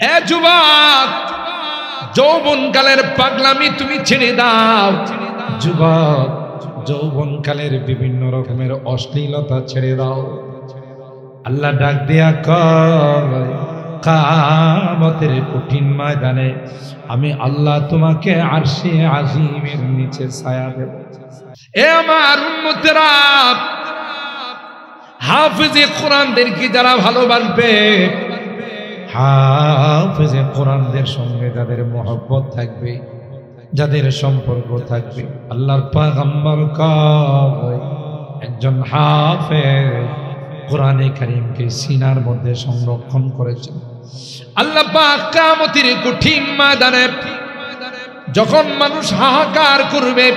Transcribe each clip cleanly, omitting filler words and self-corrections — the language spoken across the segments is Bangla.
এ যুবক, যৌবনকালের পাগলামি তুমি ছেড়ে দাও। যুবক, যৌবনকালের বিভিন্ন রকমের অশ্লীলতা ছেড়ে দাও। আল্লাহ ডাক দিয়া কয়, কিয়ামতের কঠিন ময়দানে আমি আল্লাহ তোমাকে আরশে আজিমের নিচে ছায়া দেব। এ আমার উম্মতেরা, হাফেজে কোরআনদেরকে যারা ভালোবাসবে, হাফেজে কোরআনদের সঙ্গে যাদের মহব্বত থাকবে, যাদের সম্পর্ক থাকবে, আল্লাহর পয়গম্বর কয় একজন হাফেজ কোরআনে কারীমকে সিনার মধ্যে সংরক্ষণ করেছেন। আল্লাহ পাক কিয়ামতের কঠিন ময়দানে যখন মানুষ হাহাকার করবে,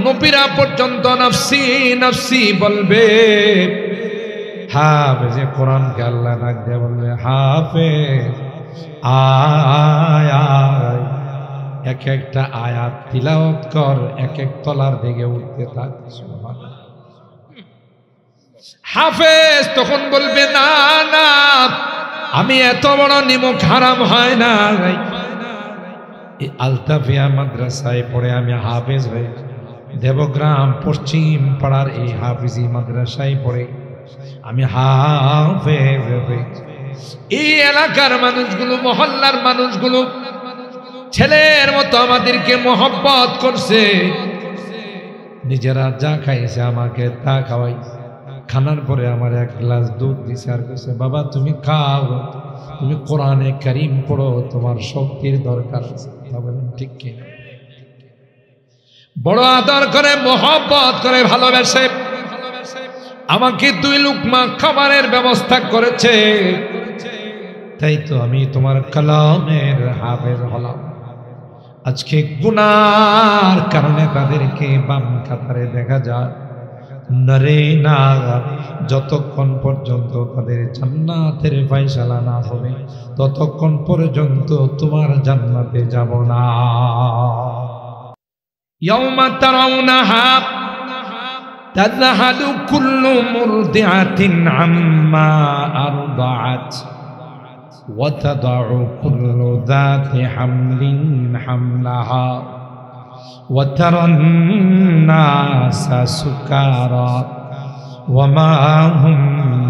নবীরা পর্যন্ত নফসি নফসি বলবে, হাফেজে কোরআনকে আল্লাহ ডাক দিয়ে বলবে, হাফেজ আয় আয়, এক একটা আয়াত তিলাওয়াত কর, এক এক তলার দিকে উঠতে থাক। হাফেজ তখন বলবে, না না, আমি এত বড় নিমক হারাম হয় না, এই আলতাফিয়া মাদ্রাসায় পড়ে আমি হাফেজ হয়ে, দেবগ্রাম পশ্চিম পাড়ার এই হাফিজি মাদ্রাসায় পড়ে আমি হাফেজ হয়ে, এই এলাকার মানুষগুলো, মহল্লার মানুষগুলো ছেলের মতো আমাদেরকে মহব্বত করছে, নিজেরা যা খাইছে আমাকে তা খাওয়াইছে, খানার পরে আমার এক গ্লাস দুধ দিছে আর কইছে, বাবা তুমি খাও, তুমি কোরআনে কারীম পড়ো, তোমার শক্তির দরকার আছে। বলেন ঠিক কি? বড় আদর করে, মহব্বত করে, ভালোবাসে আমাকে 2 লুকমা খাবারের ব্যবস্থা করেছে, তাই তো আমি তোমার কালামের হাফেজ হলাম। আজকে গুনার কারণে তাদেরকে বাম কাতারে দেখা যায় নরে না, যতক্ষণ পর্যন্ত তাদের জান্নাতের ফায়সালা না হবে ততক্ষণ পর্যন্ত তোমার জান্নাতে যাব না। ইয়াউমা তারাউনাহা তাযহালু কুল্লু মুরদিআতিন আম্মা আরদাআত ওয়া তাদাউ কুল্লু যাতি হামলিন হামলাহা ওয়া তারান নাসা সুকারা ওয়া মা হুম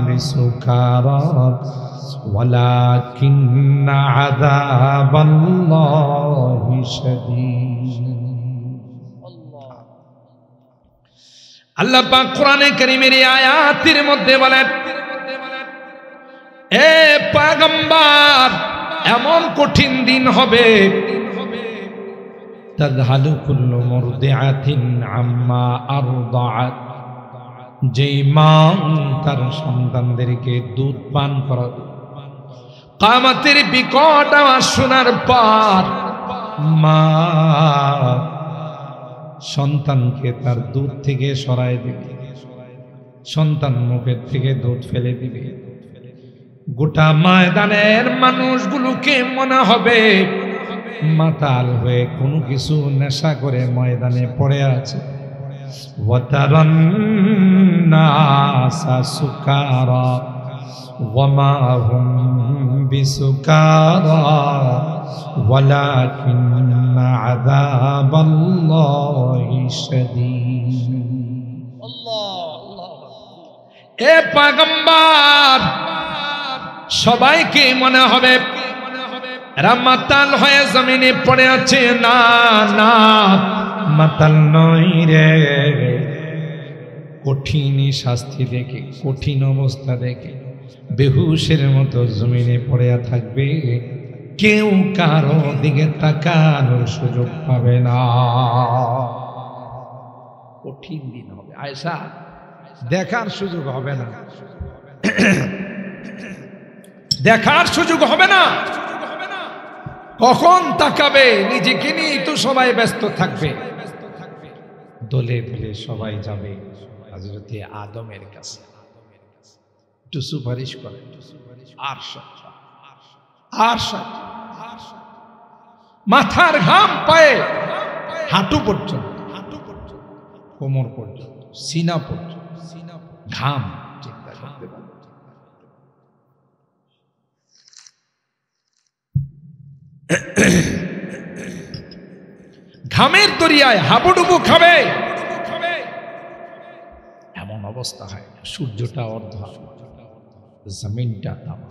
বিসুকারা ওয়ালাকিন্না আযাবাল্লাহি শাদীদ। আল্লাহ পাক কোরআনে কারীমের এই আয়াতের মধ্যে বলেন, এ পয়গম্বর, এমন কঠিন দিন হবে, তাযহালু কুল্লু মুরদিআতিন আম্মা আরদাআত, যেই মা তার সন্তানদেরকে দুধ পান করাবে, কিয়ামতের বিকট আওয়াজ শোনার পর মা সন্তানকে তার দুধ থেকে সরায় দিবে, সন্তান মুখের থেকে দুধ ফেলে দিবে। গোটা ময়দানের মানুষগুলোকে মনে হবে মাতাল হয়ে কোনো কিছু নেশা করে ময়দানে পড়ে আছে। ওয়াতারান নাসা সুকারা ওয়া মা হুম বিসুকারা ওয়ালাকিন্না আযাবাল্লাহি শাদীদ। এ পয়গম্বর, সবাইকে মনে হবে এরা মাতাল হয়ে জমিনে পড়ে আছে। না না, মাতাল নয় রে, কঠিন শাস্তি দেখে, কঠিন অবস্থা দেখে বেহুশের মতো জমিনে পড়ে থাকবে, কেউ কারো দিকে তাকানোর সুযোগ পাবে না। কঠিন দিন হবে আয়েশা, দেখার সুযোগ হবে না, দেখার সুযোগ হবে না। কখন তাকাবে? নিজেকে নিয়ে তো সবাই ব্যস্ত থাকবে। দলে দলে সবাই যাবে হযরতে আদমের কাছে, একটু সুপারিশ করে, আর মাথার ঘাম পায়ে হাঁটু পর্যন্ত, কোমর পর্যন্ত, সিনা পর্যন্ত ঘাম। চিন্তা করতে পারে ঘামের দরিয়ায় হাবুডুবু খাবে, এমন অবস্থা হয়। সূর্যটা অর্ধ, জমিনটা তামা।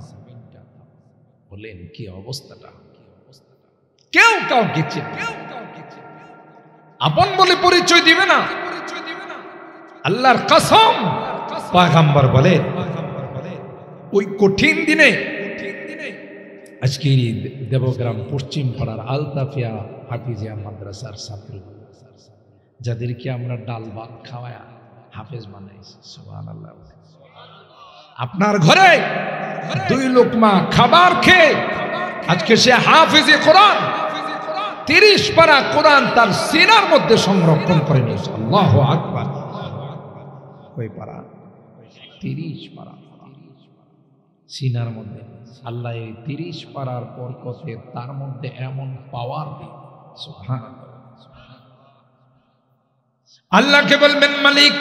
বলেন কি অবস্থাটা? কেউ কাউকে চেনে, আপন বলে পরিচয় দিবে না। আল্লাহর কসম, পয়গম্বর বলে ওই কঠিন দিনে, আজকে দেবগ্রাম পশ্চিম পাড়ার আলতাফিয়া হাফিজিয়া মাদ্রাসার ছাত্র, যাদেরকে আমরা ডাল ভাত খাওয়ায় হাফেজ বানাইছি, সুবহানাল্লাহ। আপনার ঘরে 2 লোকমা খাবার খেয়ে আজকে সে হাফেজে কোরআন, 30 পারা কোরআন তার সিনার মধ্যে সংরক্ষণ করে নিয়েছে। আল্লাহু আকবার। কই পারা? 30 পারা সিনার মধ্যে। আল্লাহ এই 30 পারার বরকতে তার মধ্যে এমন পাওয়ার দিয়ে, সুবহানাল্লাহ। আল্লাহকে বলবেন, মালিক,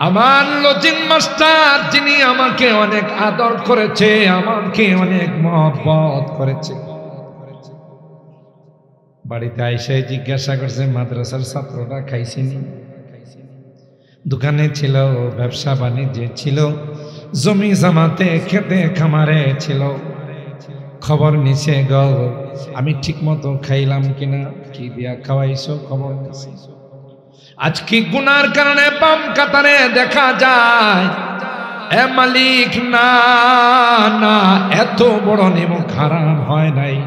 আমার লজিং মাস্টার যিনি আমাকে অনেক আদর করেছে, আমাকে অনেক মহব্বত করেছে, বাড়িতে আইসে জিজ্ঞাসা করছে মাদ্রাসার ছাত্ররা খাইছিনি? দোকানে ছিল, ব্যবসা বাণিজ্যে ছিল, জমি জামাতে খেতে খামারে ছিল, খবর নিছে গো আমি ঠিক মতো খাইলাম কিনা, কি দিয়া খাওয়াইছো খবর নিছে। আজকে গুনার কারণে বাম কাতারে দেখা যায়, এ মালিক না না, এত বড় নিমক হারাম হয় নাই।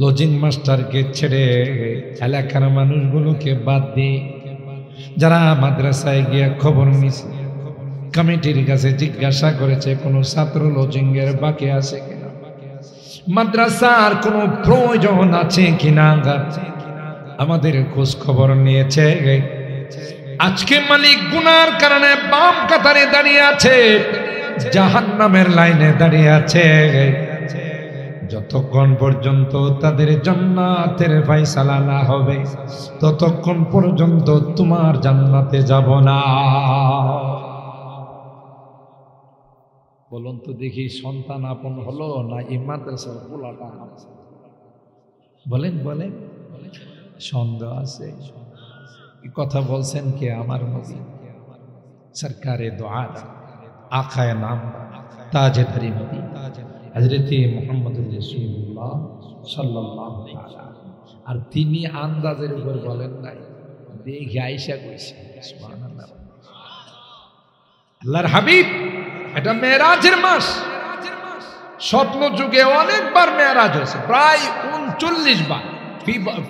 লজিং মাস্টারকে ছেড়ে এলাকার মানুষগুলোকে বাদ দিয়ে যারা মাদ্রাসায় গিয়ে খবর নিছে, কমিটির কাছে জিজ্ঞাসা করেছে কোন ছাত্র লজিং এর বাকি আছে কিনা, মাদ্রাসার কোন প্রয়োজন আছে কিনা, আমাদের খোঁজ খবর নিয়েছে। আজকে মালিক গুনার কারণে বাম কাতারে দাঁড়িয়ে আছে, জাহান্নামের লাইনে দাঁড়িয়ে আছে। যতক্ষণ পর্যন্ত তাদের জান্নাতের ফয়সালা না হবে, ততক্ষণ পর্যন্ত তোমার জান্নাতে যাব না। বলুন তো দেখি, সন্তান আপন হলো না এই মাদ্রাসার পোলাটা? বলেন বলেন, সন্দেহ আছে? কথা বলছেন কে? আমার নবী সরকারে দো আলম, আখায়ে নাম, তাজদারি মদিনা, হযরত মুহাম্মদুর রাসূলুল্লাহ সাল্লাল্লাহু আলাইহি ওয়াসাল্লাম। আর তিনি আন্দাজের উপর বলেন নাই, দেখে আয়েশা কইছে, সুবহানাল্লাহ। আল্লাহর হাবিব, এটা মেরাজের মাস। স্বপ্ন যুগে অনেকবার মেরাজ হয়েছে, প্রায় 39 বার,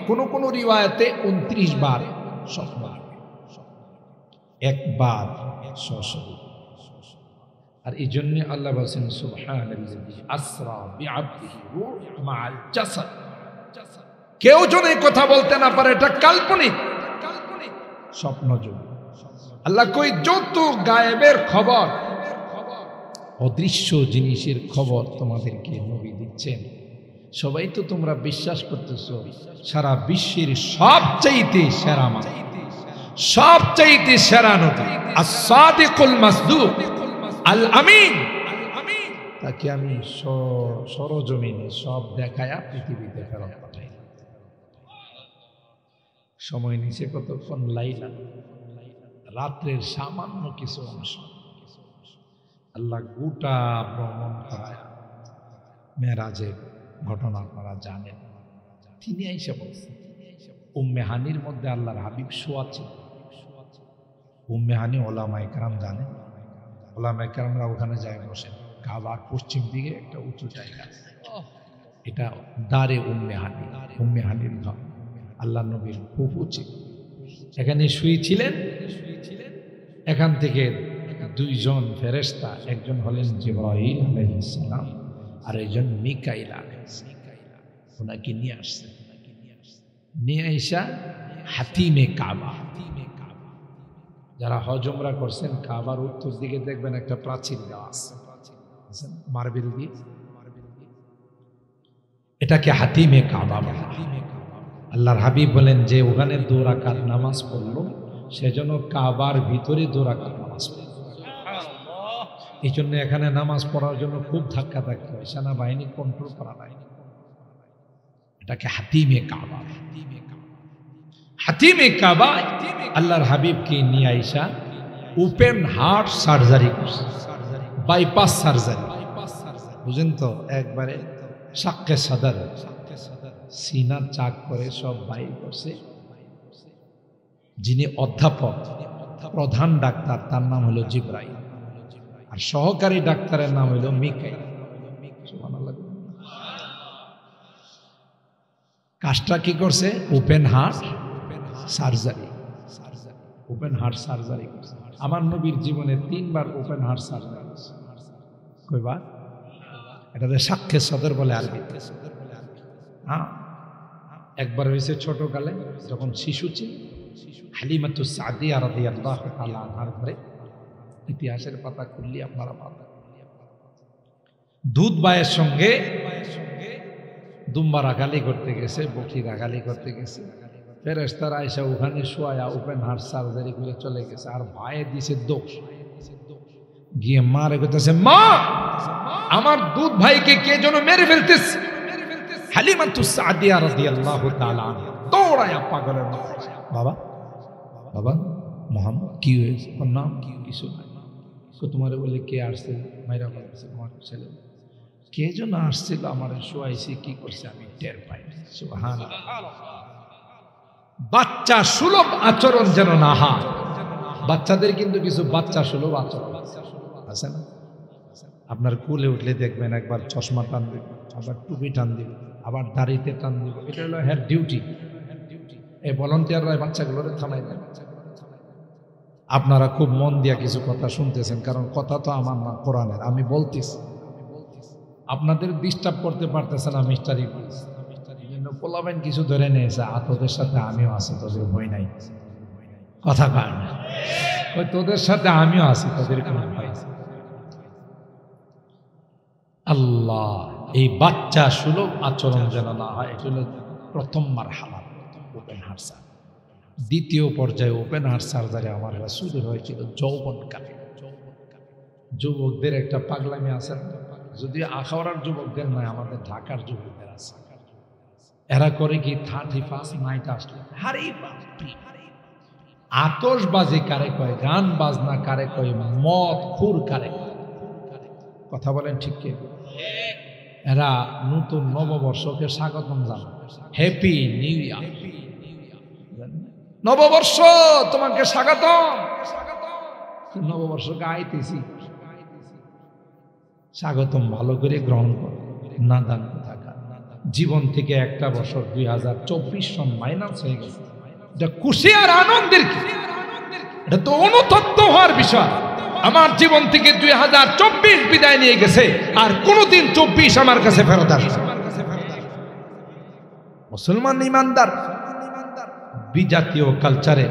কোন কোন রিওয়ায়াতে 29 বার স্বপ্ন, একবার সশরীর। আর এই জন্য আল্লাহ বলেন সুবহানাল্লাযী আসরা বিআবদিহি রূহ মাআল জাসাদ। কেউ যদি কথা বলতে না পারে এটা কাল্পনিক স্বপ্ন যুগ। আল্লাহ কই যত গায়েবের খবর, অদৃশ্য জিনিসের খবর তোমাদেরকে নবী দিচ্ছেন, সবাই তো তোমরা বিশ্বাস করতেছো সারা বিশ্বের সবচাইতে সেরা মানুষ, সবচাইতে সেরা নবী, আস-সাদিকুল মাসদুক, আল আমিন, তাকে আমি সরজমিনে সব দেখায়া পৃথিবীতে ফেরত পাঠাই। সময় নিচে কতক্ষণ? লাইলা, রাত্রের সামান্য কিছু অংশ আল্লাহ গোটা ভ্রমণ করায় মেরাজের ঘটনা আপনারা জানেন। তিনি আইসা বলছেন, উম্মে হানির মধ্যে আল্লাহর হাবিব শোয়া ছিল। উম্মে হানি ওলামায়ে কেরাম জানেন, ওলামায়ে কেরামরা ওখানে যায় বসেন। কাবার পশ্চিম দিকে একটা উঁচু জায়গা, এটা দারে উম্মে হানি, উম্মে হানির ঘর। আল্লাহ নবীর ফুফু ছিল, এখানে শুয়েছিলেন। এখান থেকে 2 জন ফেরেশতা, একজন হলেন জিবরাইল আলাইহিস সালাম আর একজন মিকাইল আলাইহিস সালাম, ওনাকে নিয়ে আসছেন। নিয়ে আইসা হাতিমে কাবা, যারা হজ উমরা করছেন কাবার উত্তর দিকে দেখবেন একটা প্রাচীর দেওয়া আছে মার্বেল দিয়ে, এটাকে হাতিমে কাবা বলা। আল্লাহর হাবিব বলেন যে ওখানে 2 রাকাত নামাজ পড়লো, সেজন্য কাবার ভিতরে 2 রাকাত নামাজ পড়ল। এই জন্য এখানে নামাজ পড়ার জন্য খুব ধাক্কা ধাক্কি হয়, সেনাবাহিনী কন্ট্রোল করা নাই। এটাকে হাতিমে কাবা। হাতিমে কাবা আল্লাহর হাবিবকে নিয়ে আইসা ওপেন হার্ট সার্জারি করছে, বাইপাস সার্জারি, বুঝেন তো? একবারে শাক্কে সাদার, সিনার চাক করে সব বাইর করছে। যিনি অধ্যাপক, প্রধান ডাক্তার, তার নাম হলো জিব্রাইল, আর সহকারী ডাক্তারের নাম হলো মিকাইল। কাজটা কি করছে? Open heart surgery. Open heart surgery করছে। আমার নবীর জীবনে 3 বার ওপেন হার্ট সার্জারি করছে। কয়বার? এটাতে সাক্ষ্যে সদর বলে আরবি। হ্যাঁ, একবার হয়েছে ছোটকালে, যখন শিশু ছিল, হালিমাতুস সাদিয়া রাদিয়াল্লাহু তাআলা আনহার ঘরে। ইতিহাসের পাতা খুললি আপনারা পাবেন। দুধ বায়ের সঙ্গে দুম্বা রাগালি করতে গেছে, বকরি রাগালি করতে গেছে। ফেরেশতারা আয়েশা ওখানে শোয়া ওপেন হার্ট সার্জারি করে চলে গেছে। আর ভাইয়ে দিছে দোষ, গিয়ে মারে কইতেছে, মা আমার দুধ ভাইকে কে যেন মেরে ফেলতেছে। হালিমাতুস সাদিয়া রাদিয়াল্লাহু তাআলা আনহা দৌড়ায়া পাগলের মতো, বাবা বাবা মোহাম্মদ কি হয়েছে? ওর নাম কি? কিছু নাই। তোমার বলে কে আসছিল? মাইরা বলতেছে আমার ছেলে। কে যেন আসছিল, আমার শোয়াইছি, কি করছে আমি টের পাই। সুবহানাল্লাহ। বাচ্চা সুলভ আচরণ যেন না হয়। বাচ্চাদের কিন্তু কিছু বাচ্চা সুলভ আচরণ আছে না? আপনার কুলে উঠলে দেখবেন একবার চশমা টান দিবে, আবার টুপি টান দিবে, আবার দাড়িতে টান দিবে। এটা হলো হেড ডিউটি। এই ভলান্টিয়াররা বাচ্চাগুলোরে থামাই দেন। আপনারা খুব মন দিয়া কিছু কথা শুনতেছেন, কারণ কথা তো আমার না, কোরআনের। আমি বলতেছি, আপনাদের ডিস্টার্ব করতে পারতেছেন না। মিস্টার ইবলিস পোলাবেন কিছু ধরে নিয়েছে, তোদের সাথে আমিও আছি, তোদের ভয় নাই। কথা কয় না, ওই তোদের সাথে আমিও আছি, তোদের কোনো ভয় নাই। আল্লাহ, এই বাচ্চা সুলভ আচরণ যেন না হয়। এটা হলো প্রথম মারহালা, ওপেন হার্ট সার্জারি। দ্বিতীয় পর্যায়ে ওপেন হার্ট সার্জারি আমার রাসূলের হয়েছিল যৌবনকালে। যুবকদের একটা পাগলামি আছে, যদি আখাউড়ার যুবকদের নয়, আমাদের ঢাকার যুবকদের আছে। এরা করে কি 31 নাইট আসলে হারে বাপরে, আতশবাজি কারে কয়, গান বাজনা কারে কয়, মদ খুর কারে কয়। কথা বলেন ঠিক কি? এরা নতুন নববর্ষকে স্বাগতম জানায়, হ্যাপি নিউ ইয়ার। নববর্ষ তোমাকে স্বাগতম। নববর্ষকে আইতেছি, স্বাগতম ভালো করে গ্রহণ করো। না দান থাকা জীবন থেকে একটা বছর 2024 সন মাইনাস হয়ে গেছে। এটা খুশি আর আনন্দের কি? এটা তো অনুতপ্ত হওয়ার বিষয়। আমার জীবন থেকে 2024 বিদায় নিয়ে গেছে, আর কোনদিন 24 আমার কাছে ফেরত আসবে। মুসলমান ইমানদার বিজাতীয় কালচারে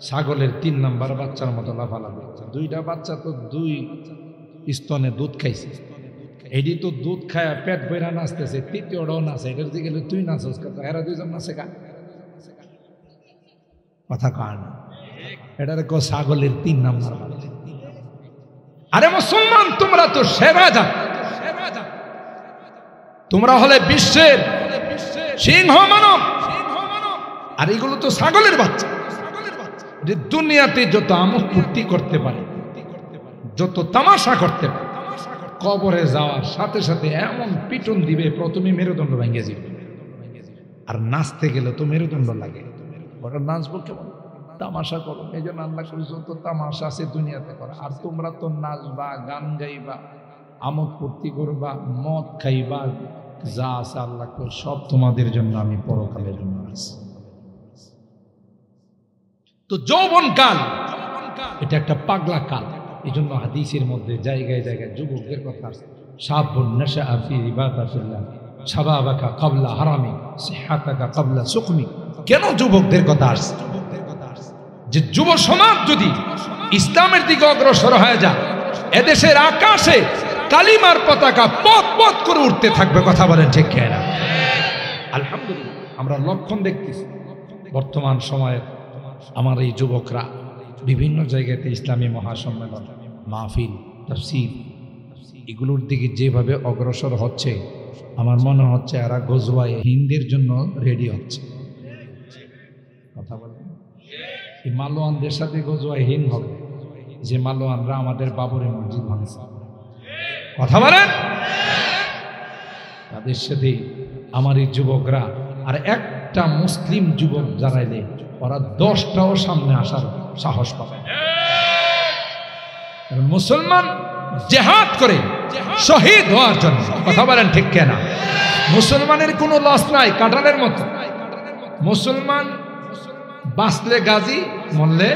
ছাগলের 3 নাম্বার বাচ্চার মতো লাফালাফি। 2টা বাচ্চা তো 2 স্তনে দুধ খাইছে, এটি তো দুধ খায় পেট বইরা নাচতেছে, তৃতীয়টাও নাচে। এটার দিকে তুই নাচস, এরা 2জন নাচে কা? কথা কয় না। এটার ছাগলের 3 নাম্বার বাচ্চা। আরে মুসলমান, তোমরা তো সেরা জাত, তোমরা হলে বিশ্বের সিংহ মানব, আর এগুলো তো ছাগলের বাচ্চা। যে দুনিয়াতে যত আমোদ ফুর্তি করতে পারে, যত তামাশা করতে পারে, কবরে যাওয়ার সাথে সাথে এমন পিটন দিবে, প্রথমে মেরুদণ্ড ভেঙে যাবে। আর নাচতে গেলে তো মেরুদণ্ড লাগে। ওরা নাচবো কেমন? তামাশা করো। এই জন্য আল্লাহ করে যত তামাশা আছে দুনিয়াতে করা। আর তোমরা তো নাচবা, গান গাইবা, আমোদ ফুর্তি করবা, মদ খাইবা, যা আছে আল্লাহ করে সব তোমাদের জন্য আমি পরকালের জন্য আছি। তো যৌবন কাল এটা একটা পাগলা কাল। এই জন্য হাদিসের মধ্যে জায়গায় জায়গায় যুবকদের কথা আছে। শাবুন নাশাআ ফি ইবাদাতিল্লাহ শাবাবাকা ক্বাবলা হারামি সিহহাতাকা ক্বাবলা সুকমি। কেন যুবকদের কথা আসছে? যে যুব সমাজ যদি ইসলামের দিকে অগ্রসর হয়ে যায়, এদেশের আকাশে কালিমার পতাকা পথ পথ করে উঠতে থাকবে। কথা বলেন ঠিক কিনা? আলহামদুলিল্লাহ, আমরা লক্ষণ দেখতেছি বর্তমান সময়ে। আমার এই যুবকরা বিভিন্ন জায়গাতে ইসলামী মহাসম্মেলন, মাহফিল, তাফসীর, এগুলোর দিকে যেভাবে অগ্রসর হচ্ছে আমার মনে হচ্ছে এরা গজওয়ায়ে হিন্দের জন্য রেডি হচ্ছে। কথা বলেন, এই মালোয়ানদের সাথে গজওয়ায়ে হিন্দ হবে, যে মালোয়ানরা আমাদের বাবরি মসজিদ ভাঙছে। কথা বলেন, তাদের সাথে আমার এই যুবকরা আর একটা মুসলিম যুবক জানাইলে ওরা 10টাও সামনে আসার সাহস পাবে। মুসলমান জিহাদ করে শহীদ হওয়ার জন্য। কথা বলেন ঠিক কেনা? মুসলমানের কোনো লস নাই, কাঁঠালের মতো। মুসলমান বাঁচলে গাজী, মরলে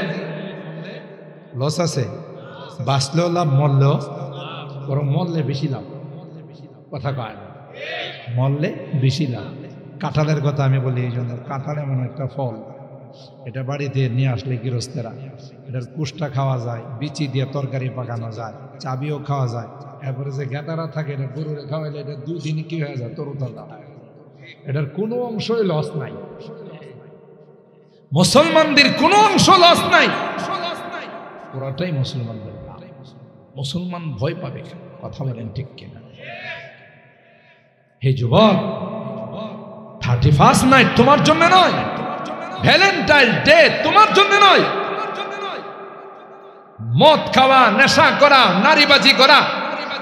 লস আছে। বাঁচলেও লাভ, মরলেও, বরং মরলে বেশি লাভ। কথা কয়, মরলে বেশি লাভ। কাঁঠালের কথা আমি বলি এই জন্য, কাঁঠাল এমন একটা ফল, এটা বাড়িতে নিয়ে আসলে গৃহস্থেরা এটার কুষ্টা খাওয়া যায়, বিচি দিয়ে তরকারি পাকানো যায়, চাবিও খাওয়া যায়। এরপরে যে গেঁদারা থাকে এটা গরুরে খাওয়াইলে এটা 2 দিনে কি হয়ে যায়, তরুতাজা। এটার কোনো অংশই লস নাই। মুসলমানদের কোনো অংশ লস নাই, পুরাটাই মুসলমানদের। মুসলমান ভয় পাবে। কথা বলেন ঠিক কিনা? হে যুবক, 31st নাইট তোমার জন্য নয়, ভ্যালেন্টাইন ডে তোমার জন্য নয়। মদ খাওয়া, নেশা করা, নারীবাজি করা,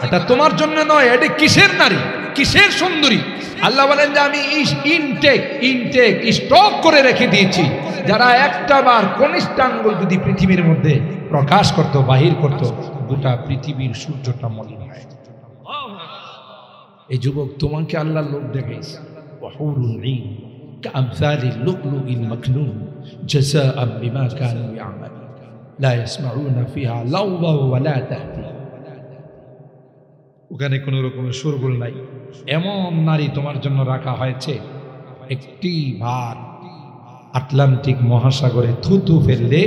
এটা তোমার জন্য নয়। এটা কিসের নারী, কিসের সুন্দরী? আল্লাহ বলেন যে আমি ইনটেক স্টক করে রেখে দিয়েছি। যারা একটা বার কনিষ্ঠ আঙ্গুল যদি পৃথিবীর মধ্যে প্রকাশ করত, বাহির করত, গোটা পৃথিবীর সূর্যটা মলিন হয়। এই যুবক, তোমাকে আল্লাহ লোক দেখাইছে, ওয়াহুরুল ঈন কামসালিল লুকলুইল মাকনুন জাযাআন বিমা কানু ইয়ামালুন লা ইয়াসমাউনা ফিহা লাওয়া ওয়ালা তাহতি। ওখানে কোনো রকমের শোরগোল নাই। এমন নারী তোমার জন্য রাখা হয়েছে, একটি বার আটলান্টিক মহাসাগরে থুতু ফেললে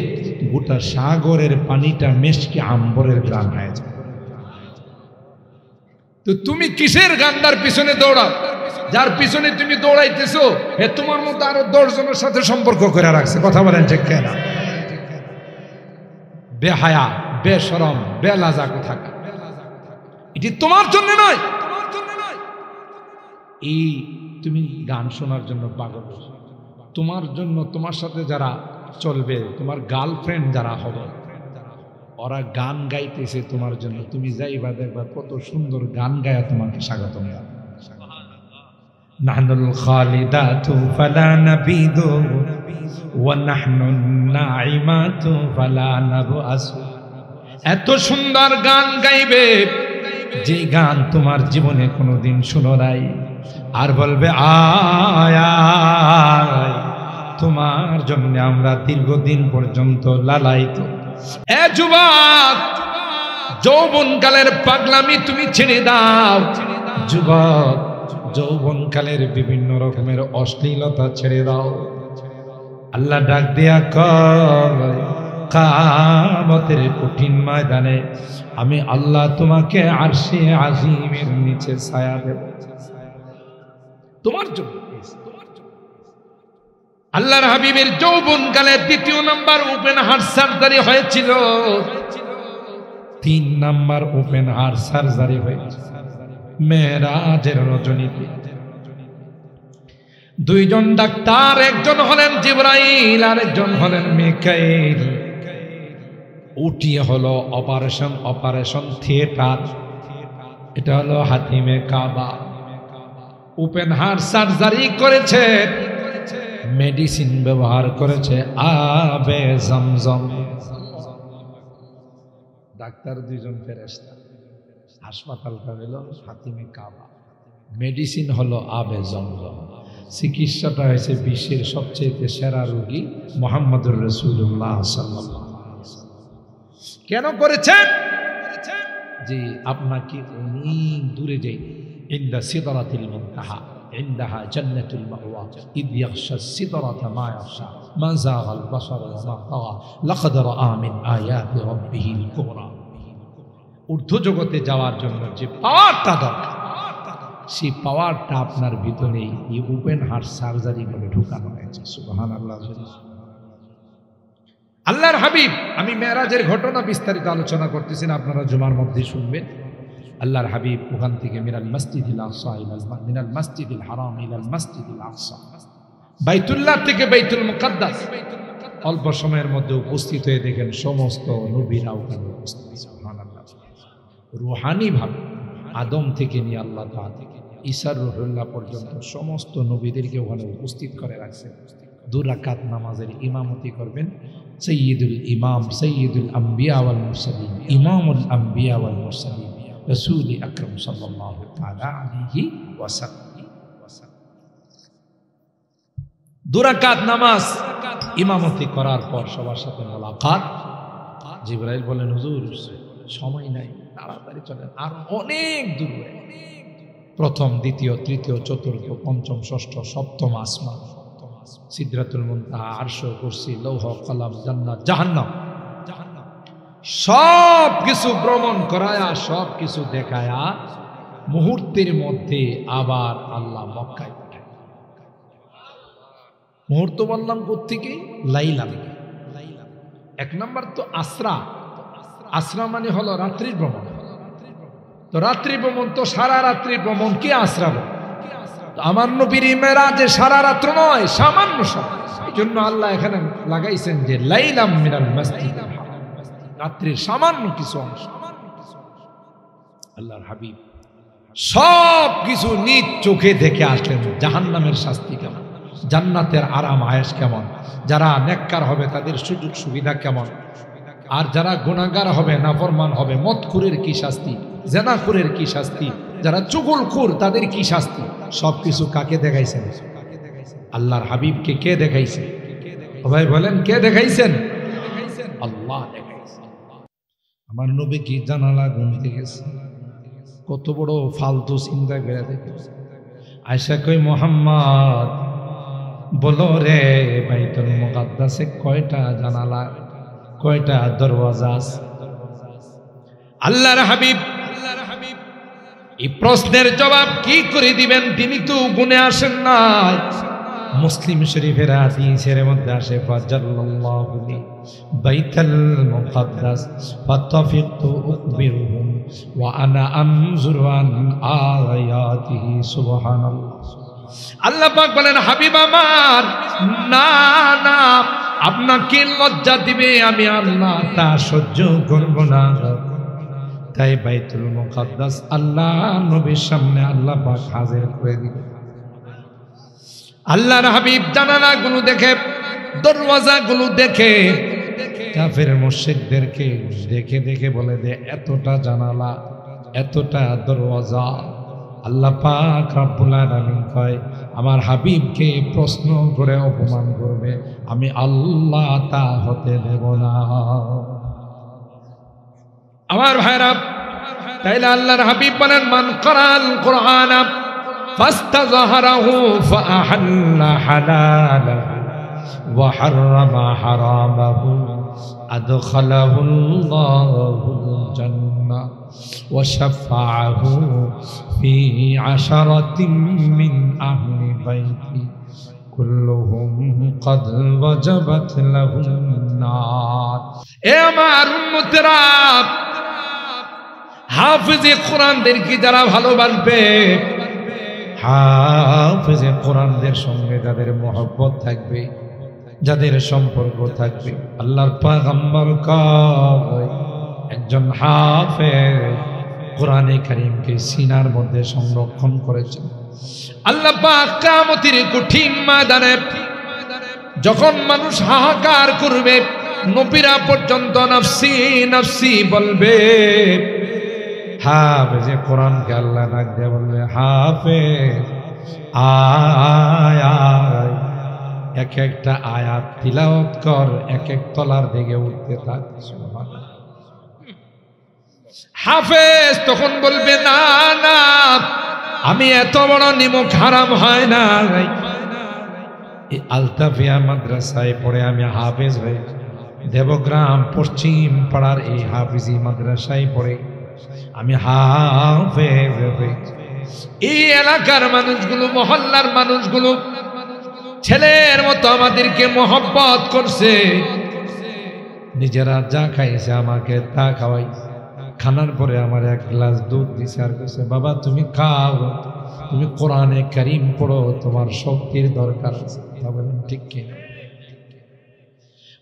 গোটা সাগরের পানিটা মেশকে আম্বরের গ্রাম হয়ে যায়। তো তুমি কিসের গান্ডার পিছনে দৌড়াও? যার পিছনে তুমি দৌড়াইতেছো এ তোমার মতো আরো 10 জনের সাথে সম্পর্ক করে রাখছে। কথা বলেন ঠিক কিনা? বেহায়া, বেশরম, বেলাজা কোথাকার। এটি তোমার জন্য নয়। এই তুমি গান শোনার জন্য পাগল, তোমার জন্য, তোমার সাথে যারা চলবে, তোমার গার্লফ্রেন্ড যারা হবে, ওরা গান গাইতেছে তোমার জন্য। তুমি যাইবা, দেখবা কত সুন্দর গান গায়া তোমাকে স্বাগতম জানাবে। নাহনুল খালিদাতু ফালা নাবিদু ওয়া নাহনুন নাইমাতু ফালা নাবআসু। এত সুন্দর গান গাইবে যে গান তোমার জীবনে কোনোদিন শুনো নাই। আর বলবে আয় আয়, তোমার জন্য আমরা দীর্ঘদিন পর্যন্ত লালায়িত। এ যুবক, যৌবনকালের পাগলামি তুমি ছেড়ে দাও। যুবক, যৌবনকালের বিভিন্ন রকমের অশ্লীলতা ছেড়ে দাও। আল্লাহ ডাক দিয়া কয়, কিয়ামতের কঠিন ময়দানে আমি আল্লাহ তোমাকে আরশে আজিমের নিচে ছায়া দেব তোমার জন্য। আল্লাহর হাবিবের যৌবনকালে 2 নাম্বার ওপেন হার্ট সার্জারি হয়েছিল, 3 নাম্বার ওপেন হার্ট সার্জারি হয়েছিল মেরাজের রজনীতে। 2 জন ডাক্তার, একজন হলেন জিবরাইল আর একজন হলেন মিকাইল। উঠিয়ে হলো অপারেশন থিয়েটার। এটা হলো হাতিমে কাবা। ওপেন হার্ট সার্জারি করেছে, মেডিসিন ব্যবহার করেছে আবে জমজম। ডাক্তার 2 জন ফেরেশতা, হাসপাতালটা হলো হাতিমে কাবা, মেডিসিন হলো আবে জমজম। চিকিৎসাটা হয়েছে বিশ্বের সবচেয়ে সেরা রোগী মুহাম্মদুর রাসূলুল্লাহ সাল্লাল্লাহু আলাইহি ওয়াসাল্লাম। কেন করেছেন? যে আপনাকে অনেক দূরে যাই, ইনদা সিদরাতিল মুনতাহা ইনদাহা জান্নাতুল মাওয়া ইদ ইয়াগশা সিদরাতা মা ইয়াগশা মা যাগাল বাসার ওয়া মা তাগা লাকাদ রাআ মিন আয়াতি রাব্বিহিল কুবরা। ঊর্ধ্ব জগতে যাওয়ার জন্য যে পাওয়ারটা দরকার, সেই পাওয়ারটা আপনার ভিতরে এই ওপেন হার্ট সার্জারি করে ঢুকানো হয়েছে। সুবহানাল্লাহ। আল্লাহর হাবিব, আমি মেরাজের ঘটনা বিস্তারিত আলোচনা করতেছি না, আপনারা জুমার মধ্যে শুনবেন। আল্লাহর হাবিব ওখান থেকে মিনাল মসজিদিল আকসা মিনাল মসজিদিল হারাম ইলাল মসজিদিল আকসা, বাইতুল্লাহ থেকে বাইতুল মুকাদ্দাস অল্প সময়ের মধ্যে উপস্থিত হয়ে দেখেন সমস্ত নবীরা ওখানে উপস্থিত। সুবহানাল্লাহ। রুহানি ভাবে আদম থেকে নিয়ে আল্লাহ তাআলা ঈসা রুহুল্লাহ পর্যন্ত সমস্ত নবীদেরকে ওখানে উপস্থিত করে রাখছেন। 2 রাকাত নামাজের ইমামতি করবেন সৈয়দুল ইমাম সৈয়দুল আম্বিয়া ওয়াল মুরসালিন ইমামুল আম্বিয়া ওয়াল মুরসালিন রাসূল আকরাম সাল্লাল্লাহু তাআলা আলাইহি ওয়াসাল্লাম। 2 রাকাত নামাজ ইমামতি করার পর সবার সাথে মোলাকাত। জিবরাইল বলেন হুজুর সময় নাই, তাড়াতাড়ি চলেন, আর অনেক দূরে, প্রথম দ্বিতীয় তৃতীয় চতুর্থ পঞ্চম ষষ্ঠ সপ্তম আসমান, সিদরাতুল মুনতাহা, আরশ, কুরসি, লৌহ, কলম, জান্নাত, জাহান্নাম, সব কিছু ভ্রমণ করায়া সব কিছু দেখায়া মুহূর্তের মধ্যে আবার আল্লাহ মক্কায় পাঠায়। মুহূর্ত বললাম কোত্থেকে? লাইলাম। 1 নম্বর তো আসরা, আসরা মানে হলো রাত্রির ভ্রমণ। তো রাত্রি ভ্রমণ তো সারা রাত্রি ভ্রমণ, কি আসরা বলে? আমার নবীর মেরাজে সারা রাত্র নয়, সামান্য সময়। এই জন্য আল্লাহ এখানে লাগাইছেন যে লাইলাম মিনাল মসজিদ, রাত্রির সামান্য কিছু অংশ। আল্লাহর হাবিব সব কিছু নিজ চোখে দেখে আসলেন। জাহান্নামের শাস্তি কেমন, জান্নাতের আরাম আয়েশ কেমন, যারা নেককার হবে তাদের সুযোগ সুবিধা কেমন, আর যারা গুনাহগার হবে, নাফরমান হবে, মদখুরের কি শাস্তি, জেনাখুরের কি শাস্তি, যারা চুগলখোর তাদের কি শাস্তি, সবকিছু কাকে দেখাইছেন? আল্লাহর হাবিবকে কে দেখাইছে? ভাই বলেন কে দেখাইছেন? আল্লাহ দেখাইছে। আমার নবী কি জানালা ঘুমতে গেছে, কত বড় ফালতু চিন্তা করে দেখেছে। আয়েশা কই মুহাম্মদ বলো রে বাইতুল মুকাদ্দাসে কয়টা জানালা, কয়টা দরওয়াজা আছে? আল্লাহর হাবিব এই প্রশ্নের জবাব কি করে দিবেন? তিনি তো গুনে আসেন না। মুসলিম শরীফের হাদিসের মধ্যে আসে ফাজাল্লাহু লি বাইতুল মুকাদ্দাস ফাতাফিকতু উকবিরুহুম ওয়া আনা আনজুরু আন আয়াতিহি। সুবহানাল্লাহ। আল্লাহ পাক বলেন হাবিব আমার, না না, আপনাকে লজ্জা দিবে, আমি আল্লাহ তা সহ্য করব না। তাই বাইতুল মুকাদ্দাস আল্লাহ নবীর সামনে আল্লাহ পাক হাজির করে দিলেন। আল্লাহর হাবিব জানালাগুলো দেখে, দরওয়াজাগুলো দেখে, কাফের মুশরিকদেরকে দেখে দেখে বলে যে এতটা জানালা, এতটা দরওয়াজা। আল্লাহ পাক রব্বুল আলামিন কয় আমার হাবিবকে প্রশ্ন করে অপমান করবে, আমি আল্লাহ তা হতে দেব না। আমার ভাইরা, তাইলে আল্লাহর হাবিব বলেন মান করাল কোরআন ফাস্তাযহারাহু ফাআহাল্লা হালালাহু ওয়া হাররামা হারামাহু আদখালাহুল্লাহুল জান্নাহ ওয়া শাফাআহু ফি আশারাতিন মিন আহলি বাইতি কুল্লুহুম ক্বাদ ওয়াজাবাত লাহুন নার। এ আমার উম্মতেরা, হাফেজে কোরআনদেরকে যারা ভালোবাসবে, হাফেজে কোরআনদের সঙ্গে যাদের মহব্বত থাকবে, যাদের সম্পর্ক থাকবে, আল্লাহর পয়গম্বর কয় একজন হাফেজ কোরআনে কারীমকে সিনার মধ্যে সংরক্ষণ করেছেন। আল্লাহ পাক কিয়ামতের কঠিন ময়দানে যখন মানুষ হাহাকার করবে, নবীরা পর্যন্ত নফসি নফসি বলবে, হাফেজে কোরআনকে আল্লাহ ডাক দিয়ে বলবে হাফেজ আয় আয়, এক একটা আয়াত তিলাওয়াত কর, এক এক তলার দিকে উঠতে থাক। হাফেজ তখন বলবে না না, আমি এত বড় নিমক হারাম হয় না। এই আলতাফিয়া মাদ্রাসায় পড়ে আমি হাফেজ হয়ে, দেবগ্রাম পশ্চিম পাড়ার এই হাফিজি মাদ্রাসায় পড়ে আমি হাফেজ হয়ে, এই এলাকার মানুষগুলো, মহল্লার মানুষগুলো ছেলের মতো আমাদেরকে মহব্বত করছে, নিজেরা যা খাইছে আমাকে তা খাওয়াইছে, খানার পরে আমার এক গ্লাস দুধ দিছে আর কইছে বাবা তুমি খাও, তুমি কোরআনে কারীম পড়ো, তোমার শক্তির দরকার আছে। বলেন ঠিক কি?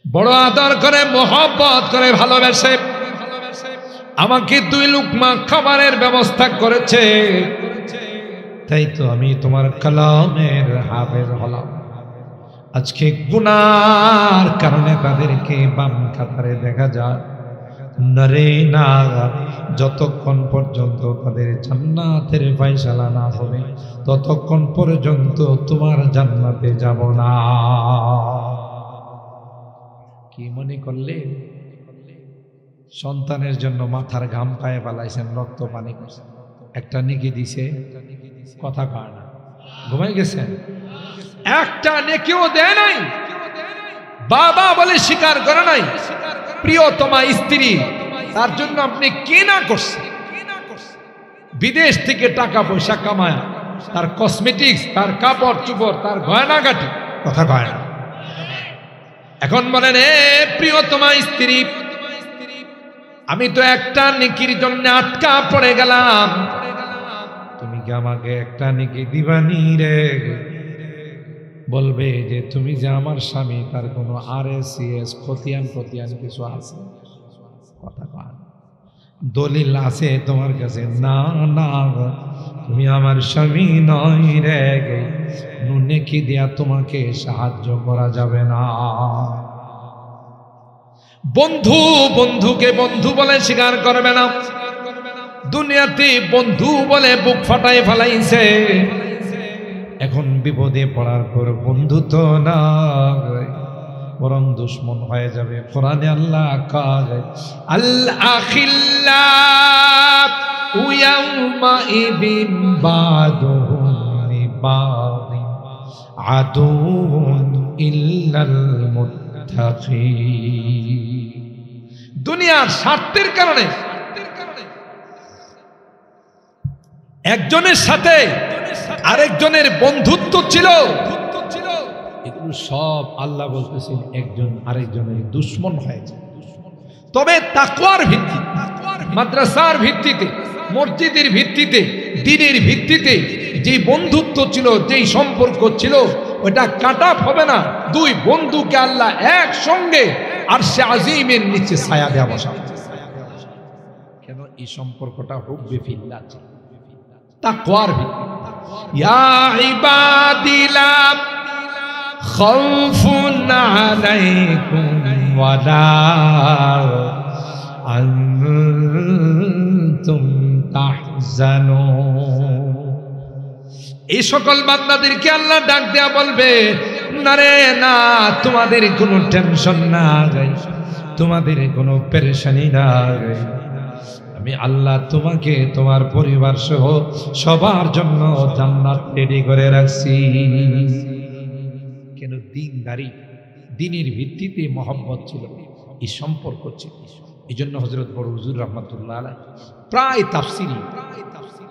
বড় আদর করে মোহব্বত করে ভালোবেসে আমাকে 2 লুকমা খাবারের ব্যবস্থা করেছে, তাই তো আমি তোমার কালামের হাফেজ হলাম। আজকে গুনার কারণে তাদেরকে বাম কাতারে দেখা যায় নরে না, যতক্ষণ পর্যন্ত তাদের জান্নাতের ফয়সালা না হবে ততক্ষণ পর্যন্ত তোমার জান্নাতে যাব না। কি মনে করলে সন্তানের জন্য মাথার ঘাম পায়ে পালাইছেন, রক্ত পানি করছেন, একটা নেকি দিছে, কথা কয় না, ঘুমাই গেছেন, একটা নেকিও দেয় নাই, বাবা বলে স্বীকার করে নাই, প্রিয়তমা স্ত্রী তার জন্য আপনি কি না করছেন, বিদেশ থেকে টাকা পয়সা কামায় তার কসমেটিক্স, তার কাপড় চুপড়, তার গয়নাগাটি, কথা কয় না। এখন বলেন এ প্রিয়তমা স্ত্রী, আমি তো একটা নেকির জন্য আটকা পড়ে গেলাম, তুমি কি আমাকে একটা নেকি দিবানি রে? বলবে যে তুমি যে আমার স্বামী, তার কোনো RSCS খতিয়ান কিছু আছে, কথা কয় না, দলিল আছে তোমার কাছে? না না, তুমি আমার স্বামী নয় রে, নেকি দিয়া তোমাকে সাহায্য করা যাবে না। বন্ধু বন্ধুকে বন্ধু বলে স্বীকার করবে না, দুনিয়াতে বন্ধু বলে বুক ফাটাই ফেলাইছে, এখন বিপদে পড়ার পর বন্ধু তো না বরং দুশ্মন হয়ে যাবে। কোরআনে আল্লাহ কয় আল আখিল্লাহু ইয়াওমাইযিন বাদুহুম লিবাদিন আদুউন ইল্লাল মুত্তাকিন। দুনিয়ার স্বার্থের কারণে একজনের সাথে আরেকজনের বন্ধুত্ব ছিল, এগুলো সব আল্লাহ বলতেছেন একজন আরেকজনের দুশ্মন হয়েছে। তবে তাকওয়ার ভিত্তি, মাদ্রাসার ভিত্তিতে, মসজিদের ভিত্তিতে, দ্বীনের ভিত্তিতে যে বন্ধুত্ব ছিল, যেই সম্পর্ক ছিল, ওটা কাটাপ হবে না। 2 বন্ধুকে আল্লাহ একসঙ্গে আরশে আজিমের নিচে ছায়া দেয়া বসাবে। কেন? এই সম্পর্কটা হুব্বে ফিল্লাহ ছিল, তাকওয়ার ভিত্তি। ইয়া ইবাদি লা খাউফুন আলাইকুম ওয়ালা আনতুম তাহজানুন। এই সকল বান্দাদেরকে আল্লাহ ডাক দেয়া বলবে, না রে না, তোমাদের কোনো টেনশন নাই, তোমাদের কোনো পেরেশানি নাই, আমি আল্লাহ তোমাকে তোমার পরিবার সহ সবার জন্য জান্নাত রেডি করে রাখছি। কেন? দ্বীনদারি, দ্বীনের ভিত্তিতে মহব্বত ছিল, এই সম্পর্ক ছিল। এই জন্য হযরত বড় হুজুর রাহমাতুল্লাহ আলাইহি প্রায় তাফসিরি,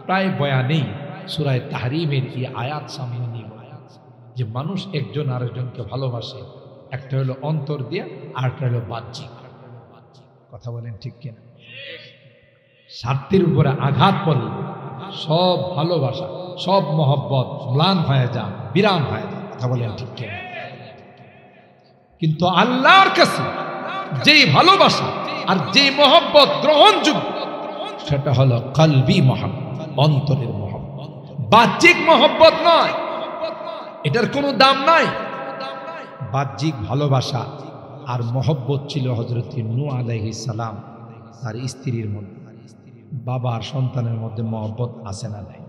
প্রায় বয়ানেই সূরা তাহরিমের এই আয়াত সামনে নিয়ে যে মানুষ একজন আরেকজনকে ভালোবাসে, একটা হলো অন্তর দিয়ে, আর একটা হলো বাহ্যিক। কথা বলেন ঠিক কিনা? স্বার্থের উপরে আঘাত করলে সব ভালোবাসা, সব মহব্বত ম্লান হয়ে যায়, বিরাম হয়ে যায়। কথা বলেন ঠিক কিনা? কিন্তু আল্লাহর কাছে যেই ভালোবাসা আর যেই মহব্বত গ্রহণযোগ্য, সেটা হলো কলবি মহব্বত, অন্তরের মহব্বত, বাহ্যিক মহব্বত নয়। এটার কোনো দাম নাই। বাহ্যিক ভালোবাসা আর মহব্বত ছিল হযরত নূহ আলাইহিস সালাম তার স্ত্রীর মধ্যে। বাবা আর সন্তানের মধ্যে মহব্বত আছে না নাই?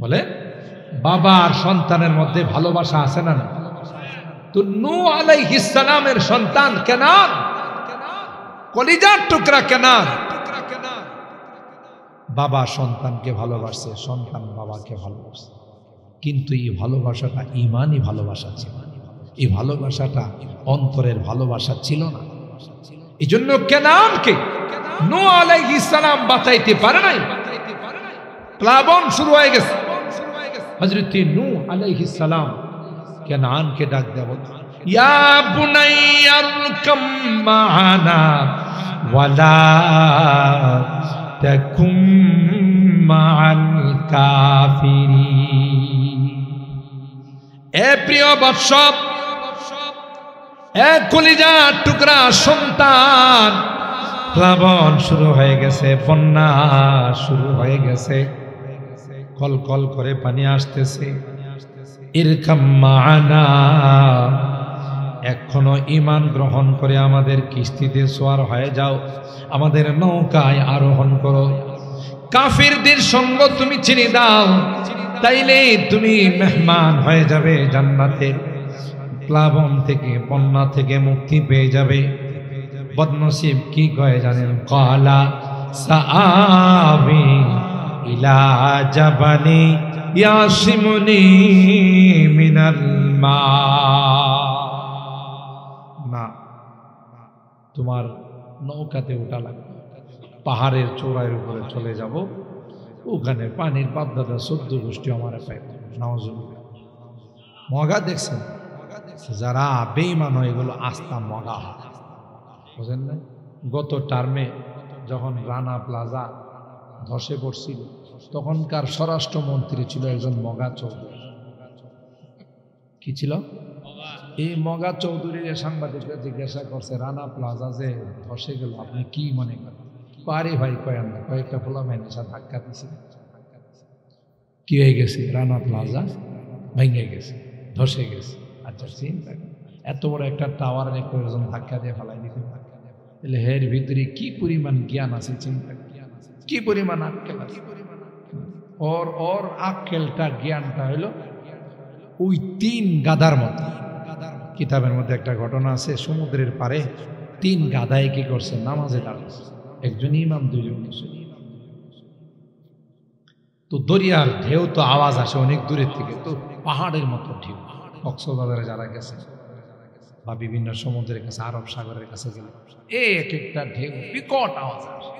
বলে বাবা আর সন্তানের মধ্যে ভালোবাসা আছে না নাই? তো নূহ আলাইহিস সালামের সন্তান কেনান, কলিজার টুকরা কেনান, বাবা সন্তানকে ভালোবাসে, সন্তান বাবাকে ভালোবাসে। কিন্তু এই ভালোবাসাটা ঈমানি ভালোবাসা ছিল, এই ভালোবাসাটা অন্তরের ভালোবাসা ছিল না। এই জন্য কেনানকে নূহ আলাইহিস সালাম বাঁচাইতে পারে নাই, প্লাবন শুরু হয়ে গেছে। হযরত নূহ আলাইহিস সালাম কেনানকে ডাক দেয়া বলল, ইয়া বুনাইয়া আরকাম মা'ানা ওয়ালা তাকুম মাআল কাফিরিন। এ প্রিয় বৎস, এক কলিজার টুকরা সন্তান, প্লাবন শুরু হয়ে গেছে, বন্যা শুরু হয়ে গেছে, কল কল করে পানি আসতেছে। ইরকাম মাআনা, এখনো ঈমান গ্রহণ করে আমাদের কিস্তিতে সওয়ার হয়ে যাও, আমাদের নৌকায় আরোহণ করো। কাফিরদের সঙ্গ তুমি ছেড়ে দাও, তাইলে তুমি মেহমান হয়ে যাবে জান্নাতের। প্লাবন থেকে, বন্যা থেকে মুক্তি পেয়ে যাবে। বদনসিব কি কয় জানেন? ক্বালা সাআবি ইলা জাবালি ইয়াসিমুনি মিনাল মা। না, তোমার নৌকাতে ওঠা লাগবে, পাহাড়ের চূড়ার উপরে চলে যাব, ওখানে পানির বাপদাদা 14 গোষ্ঠী আমার পাইবে। নাউজুবিল্লাহ। মগা দেখছেন? যারা বেঈমান হয় এগুলো আস্থা মগা হয়, বুঝেন না? গত টার্মে যখন রানা প্লাজা ধসে পড়ছিল, তখনকার স্বরাষ্ট্রমন্ত্রী ছিল একজন মগা চৌধুরী। কি ছিল? এই মগা চৌধুরীর সাংবাদিকরা জিজ্ঞাসা করছে, রানা প্লাজা যে ধসে গেল, আপনি কি মনে করেন? পারি ভাই কয়েন না, কয়েকটা ফোলা ভাইনের সাথে ধাক্কা দিছে, কি হয়ে গেছে? রানা প্লাজা ভেঙে গেছে, ধসে গেছে। আচ্ছা, চিন্তা এত বড় একটা টাওয়ার একজন ধাক্কা দিয়ে ফেলাই দিতে পারে, তাহলে এর ভিতরে কি পরিমাণ জ্ঞান আছে, চিন্তা কি পরিমাণ আক্কেল আছে। ওর আক্কেলটা, জ্ঞানটা হইল ওই 3 গাধার মতো। কিতাবের মধ্যে একটা ঘটনা আছে, সমুদ্রের পারে 3 গাধায় কি করছে? নামাজে দাঁড়াচ্ছে, একজন ইমাম, 2 জন মুসল্লি। তো দরিয়ার ঢেউ তো আওয়াজ আসে অনেক দূরের থেকে, তো পাহাড়ের মতো ঢেউ। কক্সবাজারে যারা গেছে বা বিভিন্ন সমুদ্রের কাছে, আরব সাগরের কাছে গেলে এক একটা ঢেউ বিকট আওয়াজ আসে।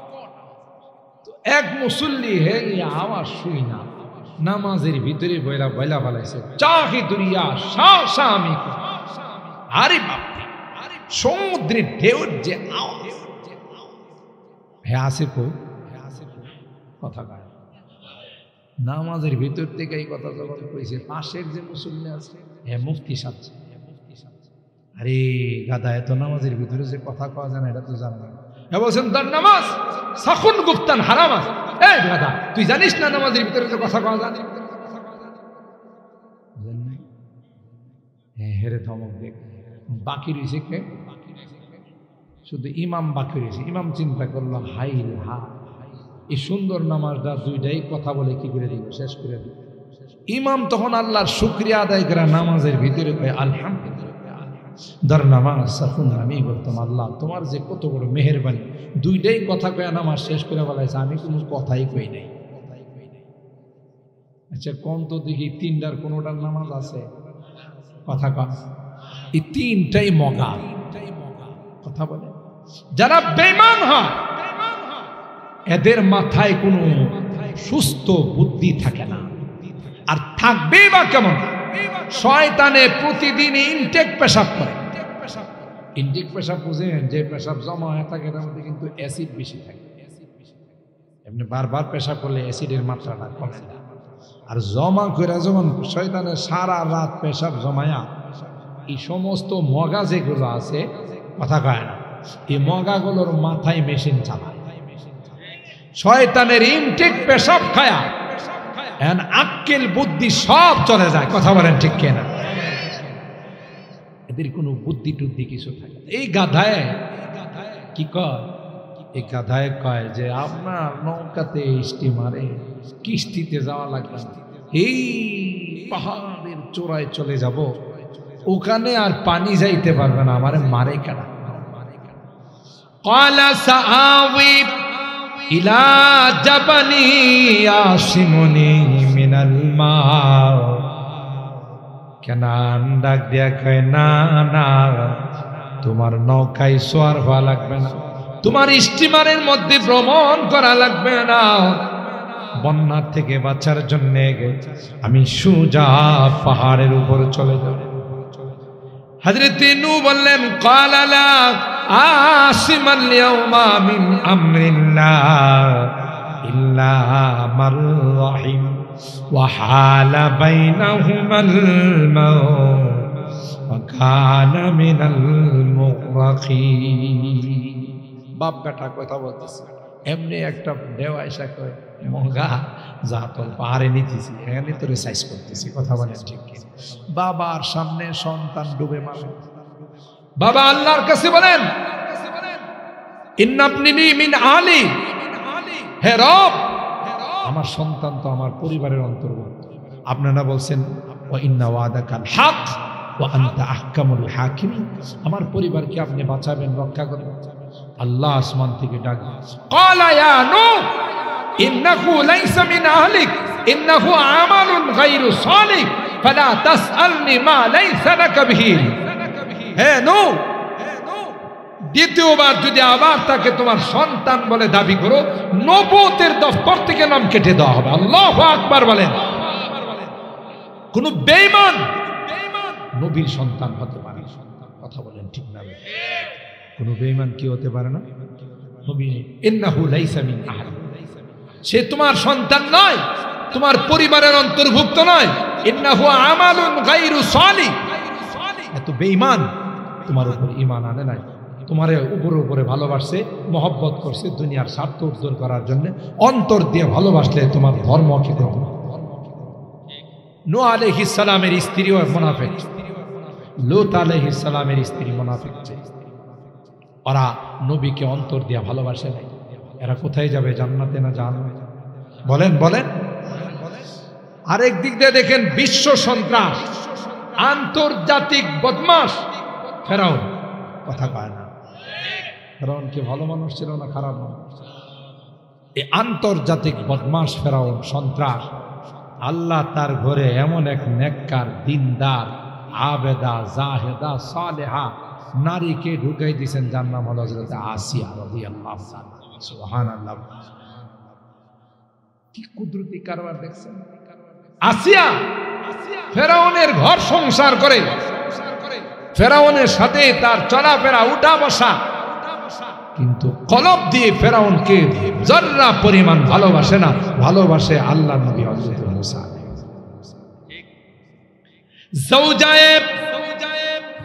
তো এক মুসল্লি হে আওয়াজ শুই না, নামাজের ভিতরে বইলা বইলা ফেলাইছে, চাহি দুনিয়া শামি। আরে বাপরে, সমুদ্রের ঢেউর যে আওয়াজ! হে আসে কো কথা কয় নামাজের ভিতর থেকে এই কথা যখন কইছে, পাশের যে মুসল্লি আছে, হে মুফতি সাজছে। আরে গাদা, এত নামাজের ভিতরে যে কথা কওয়া যায় না, এটা তো জানা না। বলছেন তার নামাজ সাখুন গুপ্তান হারাম আছে। এই গাদা, তুই জানিস না নামাজের ভিতরে যে কথা কওয়া যায়? হেরে ধমক দেখ। বাকি রয়েছে কে? শুধু ইমাম বাকি রয়েছে। ইমাম চিন্তা করলো, হাই হা, এই সুন্দর নামাজটা 2টাই কথা বলে কি করে দিব, শেষ করে দিব। ইমাম তখন আল্লাহর শুকরিয়া আদায় করে নামাজের ভিতরে কয়, আলহামদুলিল্লাহ, দর নামাজ সাফুন, আমি বলতাম আল্লাহ তোমার যে কত বড় মেহেরবানি, 2টাই কথা কয়ে নামাজ শেষ করে বলাইছে, আমি কোনো কথাই কই নাই। আচ্ছা কোন তো দেখি 3টার কোনোটার নামাজ আছে? কথা কয় এই 3টাই মগা কথা বলে। যারা বেঈমান হয় এদের মাথায় কোনো সুস্থ বুদ্ধি থাকে না, আর থাকবেই বা কেমন? শয়তানে প্রতিদিন ইনটেক পেশাব করে। ইনটেক পেশাব বুঝেন? যে পেশাব জমা হয়ে থাকে তার মধ্যে কিন্তু অ্যাসিড বেশি থাকে। এমনি বারবার পেশাব করলে অ্যাসিডের মাত্রাটা কমে না। আর জমা করে যখন শয়তানে সারা রাত পেশাব জমায়া, এই সমস্ত মগা যেগুলো আছে, কথা কয় না, এই মগাগুলোর মাথায় মেশিন চালায়। শয়তানের ইনটেক পেশাব খায়া আক্কেল বুদ্ধি সব চলে যায়। কথা বলেন ঠিক কিনা? এদের কোনো বুদ্ধি টুদ্ধি কিছু থাকে। এই গাধায় কি কয়? এই গাধায় কয় যে আপনার নৌকাতে স্টিমারে কিস্তিতে যাওয়া লাগবে না, এই পাহাড়ের চূড়ায় চলে যাব, ওখানে আর পানি যাইতে পারবে না, আমারে মারে কাটা। ক্বালা সাআবি ইলা জাবালি ইয়াসিমুনি মিনাল মা। কেনান ডাক দিয়া কয়, না না, তোমার নৌকায় সওয়ার হওয়া লাগবে না, তোমার স্টিমারের মধ্যে ভ্রমণ করা লাগবে না। বন্যার থেকে বাঁচার জন্য আমি সোজা পাহাড়ের উপর চলে যাব। হযরত নূহ বললেন, ক্বালা লা আসিমান ইয়াউমা মিন আমরিল্লাহ ইল্লা মান রাহিম ওয়া হালা বাইনাহুমাল মাউত ওয়া কানা মিনাল মুগরাকিন। বাপ বেটা কথা বলতেছে, এমনি একটা দেওয়া এসা কয় মগা যা তোর পাহাড়ে নিতেছি, এখানে তোরে সাইজ করতেছি। কথা বলেন ঠিক কি? বাবার সামনে সন্তান ডুবে মারে। বাবা আল্লাহর কাছে বলেন, ইন্নাবনি মিন আলি, হে রব আমার সন্তান তো আমার পরিবারের অন্তর্ভুক্ত। আপনারা বলছেন ওয়া ইন্না ওয়াদাকাল হক ওয়া আনতা আহকামুল হাকিমিন, আমার পরিবারকে আপনি বাঁচাবেন, রক্ষা করবেন। আল্লাহ আসমান থেকে ডাক, ক্বালা ইয়া নূহ ইন্নাহু লাইসা মিন আহলিক ইন্নাহু আমালুন গায়রু সালিহ ফালা তাসআলনি মা লাইসা লাকা বিহি। হে নূহ, দ্বিতীয়বার যদি আবার তাকে তোমার সন্তান বলে দাবি করো, নবুয়তের দফতর থেকে নাম কেটে দেওয়া হবে। আল্লাহু আকবার বলেন। কোন বেঈমান নবীর সন্তান হতে পারে? কথা বলেন ঠিক না? কোন বেঈমান কি হতে পারে না? নবী ইন্নাহু লাইসা মিন আহলি, সে তোমার সন্তান নয়, তোমার পরিবারের অন্তর্ভুক্ত নয়। ইন্নাহু আমালুন গায়রু সালিহ, এত বেঈমান তোমার উপর ঈমান আনে নাই, তোমারে উপরে ভালোবাসছে, মহব্বত করছে দুনিয়ার স্বার্থ অর্জন করার জন্য। অন্তর দিয়ে ভালোবাসলে তোমার ধর্ম খেতে হবে। নূহ আলাইহিস সালামের স্ত্রীও মুনাফিক, লূত আলাইহিস সালামের স্ত্রী মুনাফিক। ওরা নবীকে অন্তর দিয়ে ভালোবাসে নাই। এরা কোথায় যাবে, জান্নাতে না জাহান্নামে? বলেন বলেন। আরেক দিক দিয়ে দেখেন বিশ্ব সন্ত্রাস, আন্তর্জাতিক বদমাশ ফেরাউন। কথা কয় না? ফেরাউন কি ভালো মানুষ ছিল না খারাপ মানুষ? এই আন্তর্জাতিক বদমাশ ফেরাউন, সন্ত্রাস। আল্লাহ তার ঘরে এমন এক নেককার, দিনদার, আবেদা, জাহেদা, সালেহা নারীকে ঢুকাই দিয়েছেন, যার নাম হলো হযরত আসিয়া রাদিয়াল্লাহু তাআলা। সুবহানাল্লাহ, কি কুদরতি কারবার দেখছেন। আসিয়া ফেরাউনের ঘর সংসার করে, ফেরাউনের সাথে তার চলাফেরা, উঠা বসা, কিন্তু কলব দিয়ে ফেরাউনকে জর্রা পরিমাণ ভালোবাসে না, ভালোবাসে আল্লাহর নবী হযরত মুসা। জওজায়ে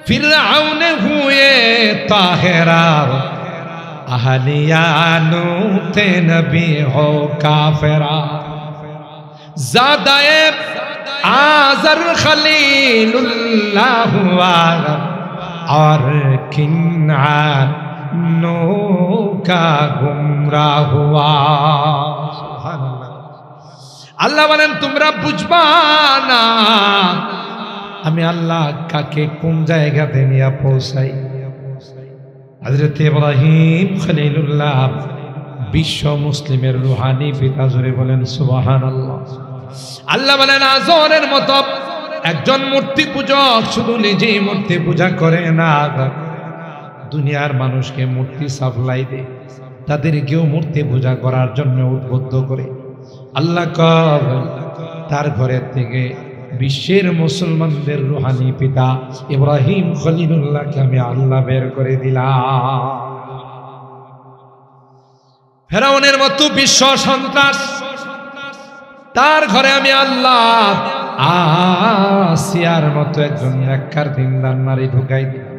ফিরআউন হুয়ে তাহেরা আহলিয়ানু তে নবী হো কাফেরা। জাদায়ে आज़र खलीलुल्लाह हुआ और किन्नानो का गुमराह हुआ। আল্লাহ বলেন তোমরা বুঝবা না আমি আল্লাহ কাকে কোন জায়গাতে নিয়ে পৌঁছাই। হযরত ইব্রাহিম খলিলুল্লাহ বিশ্ব মুসলিমের রুহানি পিতা, জোরে বলেন সুবহানাল্লাহ। আল্লাহ বলেন আজরের মতো একজন মূর্তি পূজক শুধু নিজেই মূর্তি পূজা করে না, দুনিয়ার মানুষকে মূর্তি সাপ্লাই দেয়, তাদেরকেও মূর্তি পূজা করার জন্য উদ্বুদ্ধ করে। আল্লাহ তার ঘরের থেকে বিশ্বের মুসলমানদের রুহানি পিতা ইব্রাহিম খলিলুল্লাহকে আমি আল্লাহ বের করে দিলাম। ফেরাউনের মতো বিশ্ব সন্ত্রাস, তার ঘরে আমি আল্লাহ আসিয়ার মতো একজন নেককার দিনদার নারী ঢুকাই দিলাম।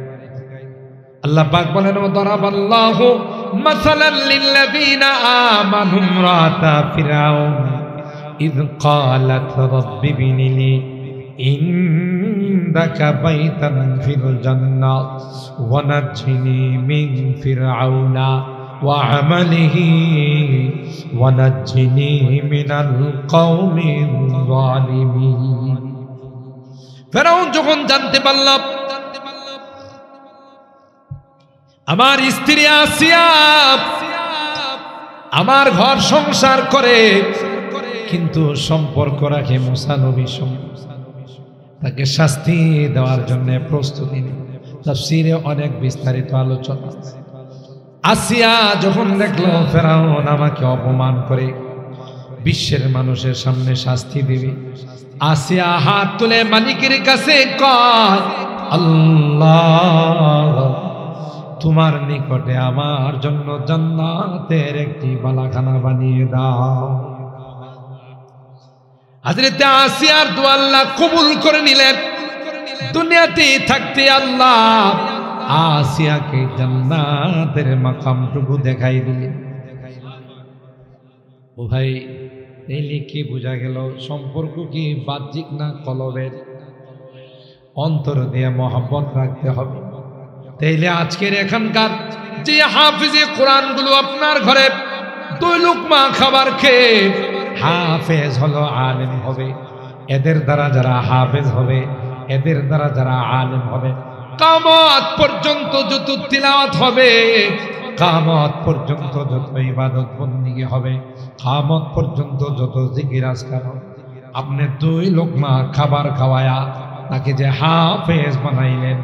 আল্লাহ পাক বলেন দারাবাল্লাহু মাসালান লিল্লাযীনা আমানু ইমরাতা ফিরাউন ইয ক্বালাত রাব্বি ইবনি লি ইনদাকা বাইতান ফিল জান্নাহ ওয়া নাজ্জিনি মিন ফিরআউনা ওয়া আমালিহি ওয়া নাজ্জিনি মিনাল কওমিল যালিমিন। ফিরআউন যখন জানতে পারলাম আমার স্ত্রী আসিয়া আমার ঘর সংসার করে কিন্তু সম্পর্ক রাখে মুসা নবীর সঙ্গে, তাকে শাস্তি দেওয়ার জন্য প্রস্তুতি নেই। তাফসীরে অনেক বিস্তারিত আলোচনা। আসিয়া যখন দেখলো ফেরাউন আমাকে অপমান করে বিশ্বের মানুষের সামনে শাস্তি দিবে, আসিয়া হাত তুলে মালিকের কাছে কয় আল্লাহ তোমার নিকটে আমার জন্য জান্নাতের একটি বালাখানা বানিয়ে দাও। হযরত আসিয়ার দোয়া আল্লাহ কবুল করে নিলেন। দুনিয়াতে থাকতে আল্লাহ আসিয়াকে জান্নাতের মাকামটুকু দেখাই দিলেন। ও ভাই, তাইলে কি বোঝা গেল সম্পর্ক কি বাহ্যিক না কলবের? অন্তর দিয়ে মহব্বত রাখতে হবে। তাইলে আজকের এখানকার যে হাফিজে কোরআনগুলো আপনার ঘরে 2 লুকমা খাবার খেয়ে হাফেজ হলো, আলেম হবে, এদের দ্বারা যারা হাফেজ হবে, এদের দ্বারা যারা আলেম হবে, কিয়ামত পর্যন্ত যত তিলাওয়াত হবে, কিয়ামত পর্যন্ত যত ইবাদত বন্দেগি হবে, কিয়ামত পর্যন্ত যত জিকির আজকার হবে, আপনি 2 লোকমা খাবার খাওয়ায়া তাকে যে হাফেজ বানাইলেন,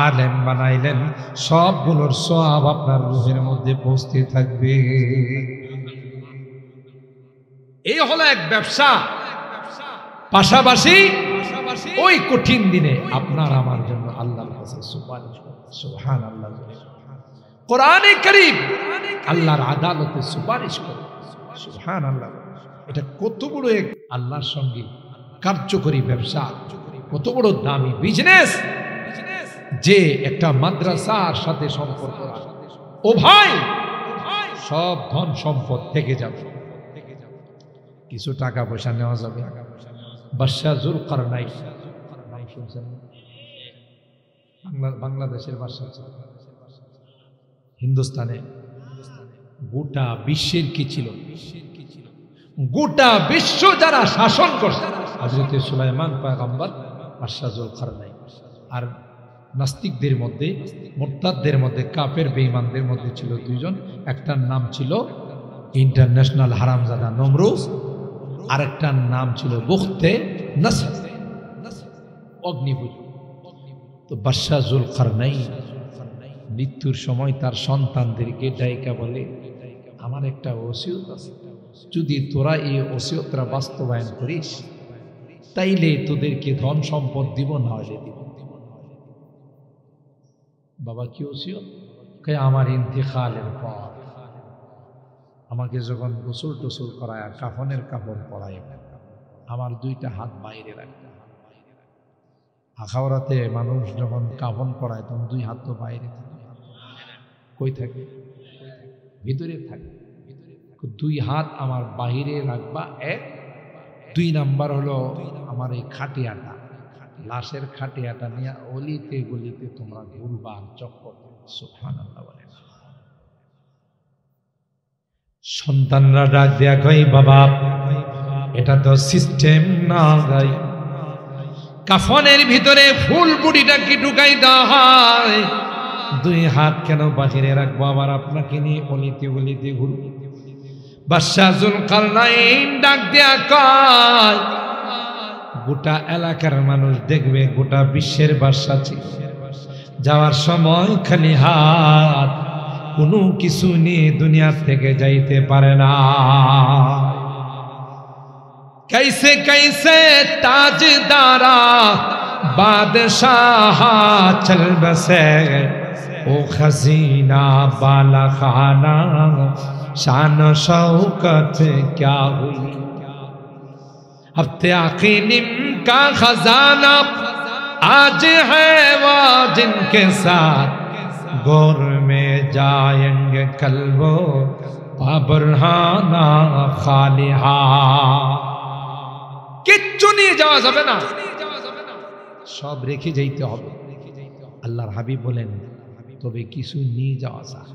আলেম বানাইলেন, সবগুলোর সওয়াব আপনার রূহের মধ্যে পৌঁছতে থাকবে। এই হলো এক ব্যবসা। পাশাপাশি ওই কঠিন দিনে আপনার আমার জন্য আল্লাহর কাছে সুপারিশ করুন। সুবহানাল্লাহ। কোরআনে কারীম আল্লাহর আদালতে সুপারিশ করুন। সুবহানাল্লাহ। এটা কত বড় এক আল্লাহর সঙ্গে কার্যকরী ব্যবসা, কত বড় দামি বিজনেস যে একটা মাদ্রাসার সাথে সম্পর্ক রাখে। ও ভাই, সব ধন সম্পদ থেকে যাবে, কিছু টাকা পয়সা নেওয়া যাবে। বাদশাহ যুলকারনাইন, বাংলাদেশের বাদশাহ, হিন্দুস্তানে গোটা বিশ্বের কি ছিল, গোটা বিশ্ব যারা শাসন করছে, হযরত সুলাইমান পয়গম্বর, বাদশাহ যুলকারনাইন। আর নাস্তিকদের মধ্যে, মুরতাদদের মধ্যে, কাফের বেঈমানদের মধ্যে ছিল 2 জন। একটার নাম ছিল ইন্টারন্যাশনাল হারামজাদা নমরুজ, আরেকটার নাম ছিল বুখতে নসর, অগ্নিপূজক। তো বাদশাহ যুলকারনাইন মৃত্যুর সময় তার সন্তানদেরকে ডাইকা বলে, আমার একটা ওসিয়ত আছে, যদি তোরা এই ওসিয়তটা বাস্তবায়ন করিস তাইলে তোদেরকে ধন সম্পদ দিব, না হলে দিব। বাবা কি ওসিয়ত? আমার ইন্তেকালের পর আমাকে যখন গোসল টোসল করায়, কাফনের কাপড় পরায়, আমার 2টা হাত বাইরে রাখতে। আখাওরাতে মানুষ যখন কাফন পরায় তখন 2 হাত তো বাইরে থাকে। কই থাকে? ভিতরে থাকে। 2 হাত আমার বাহিরে রাখবা। 1, 2 নাম্বার হলো আমার এই খাটিয়াটা, লাশের খাটিয়াটা নিয়ে অলিতে গলিতে তোমরা ঘুরবা, চক্কর। সুবহানাল্লাহ বলেন। সন্তানরা ডাক দেয়া কই, বাবা এটা তো সিস্টেম না গাই, কাফনের ভিতরে ফুল বুড়িটা কি ঢুকাই দেওয়া হয়? 2 হাত কেন বাহিরে রাখবো? আবার আপনাকে নিয়ে অলিতে গলিতে ঘুরব। বাদশাহ যুলকারনাইন ডাক দেয়া কয়, গোটা এলাকার মানুষ দেখবে, গোটা বিশ্বের বাদশা ছিল, যাওয়ার সময় খালি হাত, কোনো কিছু নিয়ে দুনিয়া থেকে যাইতে পারে না। कैसे कैसे ताजदारा बादशाह चल बसे, ओ खजीना बाला खाना शान शौकत क्या हुई। हफ्ते आखिर का खजाना आज है वो जिनके साथ गौर में जाएंगे कल वो बाबरहाना खालिहा। কিচ্ছু নিয়ে যাওয়া যাবে না, সব রেখে যাইতে হবে। আল্লাহর হাবিব বলেন, তবে কিছু নিয়ে যাওয়া যায়।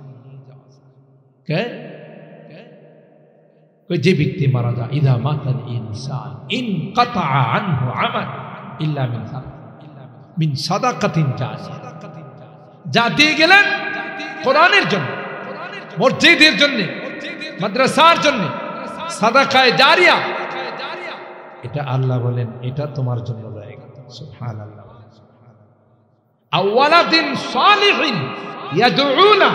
যে ব্যক্তি মারা যায়, ইদা মাতাল ইনসান ইনকাতা আনহু আমাল ইল্লা মিন সাদাকাতিন জারিয়া। যা দিয়ে গেলেন কোরআনের জন্য, মসজিদের জন্য, মাদ্রাসার জন্য, সাদাকায়ে জারিয়া, এটা আল্লাহ বলেন এটা তোমার জন্য জায়গা। সুবহানাল্লাহ। আওয়ালাদিন সালিহিন ইয়াদউনা,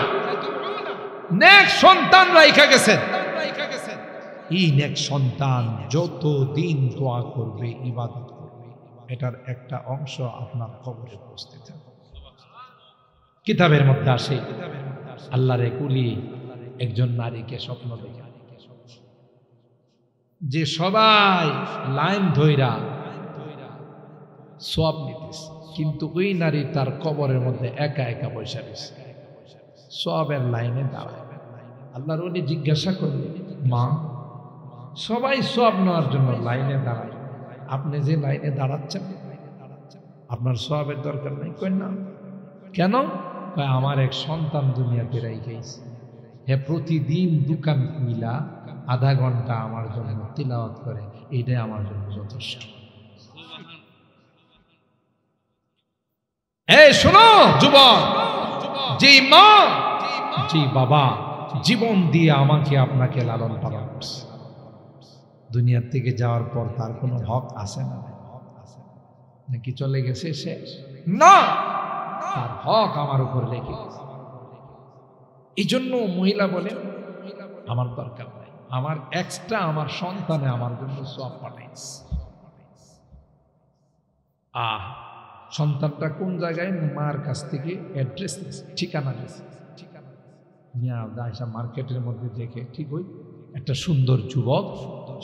নেক সন্তান রাইখা গেছেন। এই নেক সন্তান যত দিন দোয়া করবে, ইবাদত করবে, এটার একটা অংশ আপনার কবরে পৌঁছতে থাকবে। কিতাবের মধ্যে আসে আল্লাহর এক ওলি একজন নারীকে স্বপ্ন দেখে, যে সবাই লাইন ধইরা সওয়াব নিতেছে, কিন্তু ওই নারী তার কবরের মধ্যে একা একা বসে রয়েছে, সওয়াবের লাইনে দাঁড়ায়। আল্লাহর ওলি জিজ্ঞাসা করলেন, মা, সবাই সওয়াব নেওয়ার জন্য লাইনে দাঁড়ায়, আপনি যে লাইনে দাঁড়াচ্ছেন আপনার সওয়াবের দরকার নাই? কই না। কেন? আমার এক সন্তান দুনিয়াতে রাইখাইছে, হে প্রতিদিন দোকান মিলা আধা ঘন্টা আমার জন্য তিলাওয়াত করে, এইটাই আমার জন্য যথেষ্ট। এই শোনো যুবক, যে মা যে বাবা জীবন দিয়ে আমাকে আপনাকে লালন পালন করছে, দুনিয়ার থেকে যাওয়ার পর তার কোনো হক আছে না নাকি চলে গেছে শেষ? না, তার হক আমার উপর রেখে গেছে। এই জন্য মহিলা বলে, আমার দরকার নাই, আমার এক্সট্রা আমার সন্তানে আমার জন্য সওয়াব পাঠাইছে। সন্তানটা কোন জায়গায়, মার কাছ থেকে অ্যাড্রেস নিয়েছে, ঠিকানা নিয়েছে, মার্কেটের মধ্যে দেখে ঠিক ওই একটা সুন্দর যুবক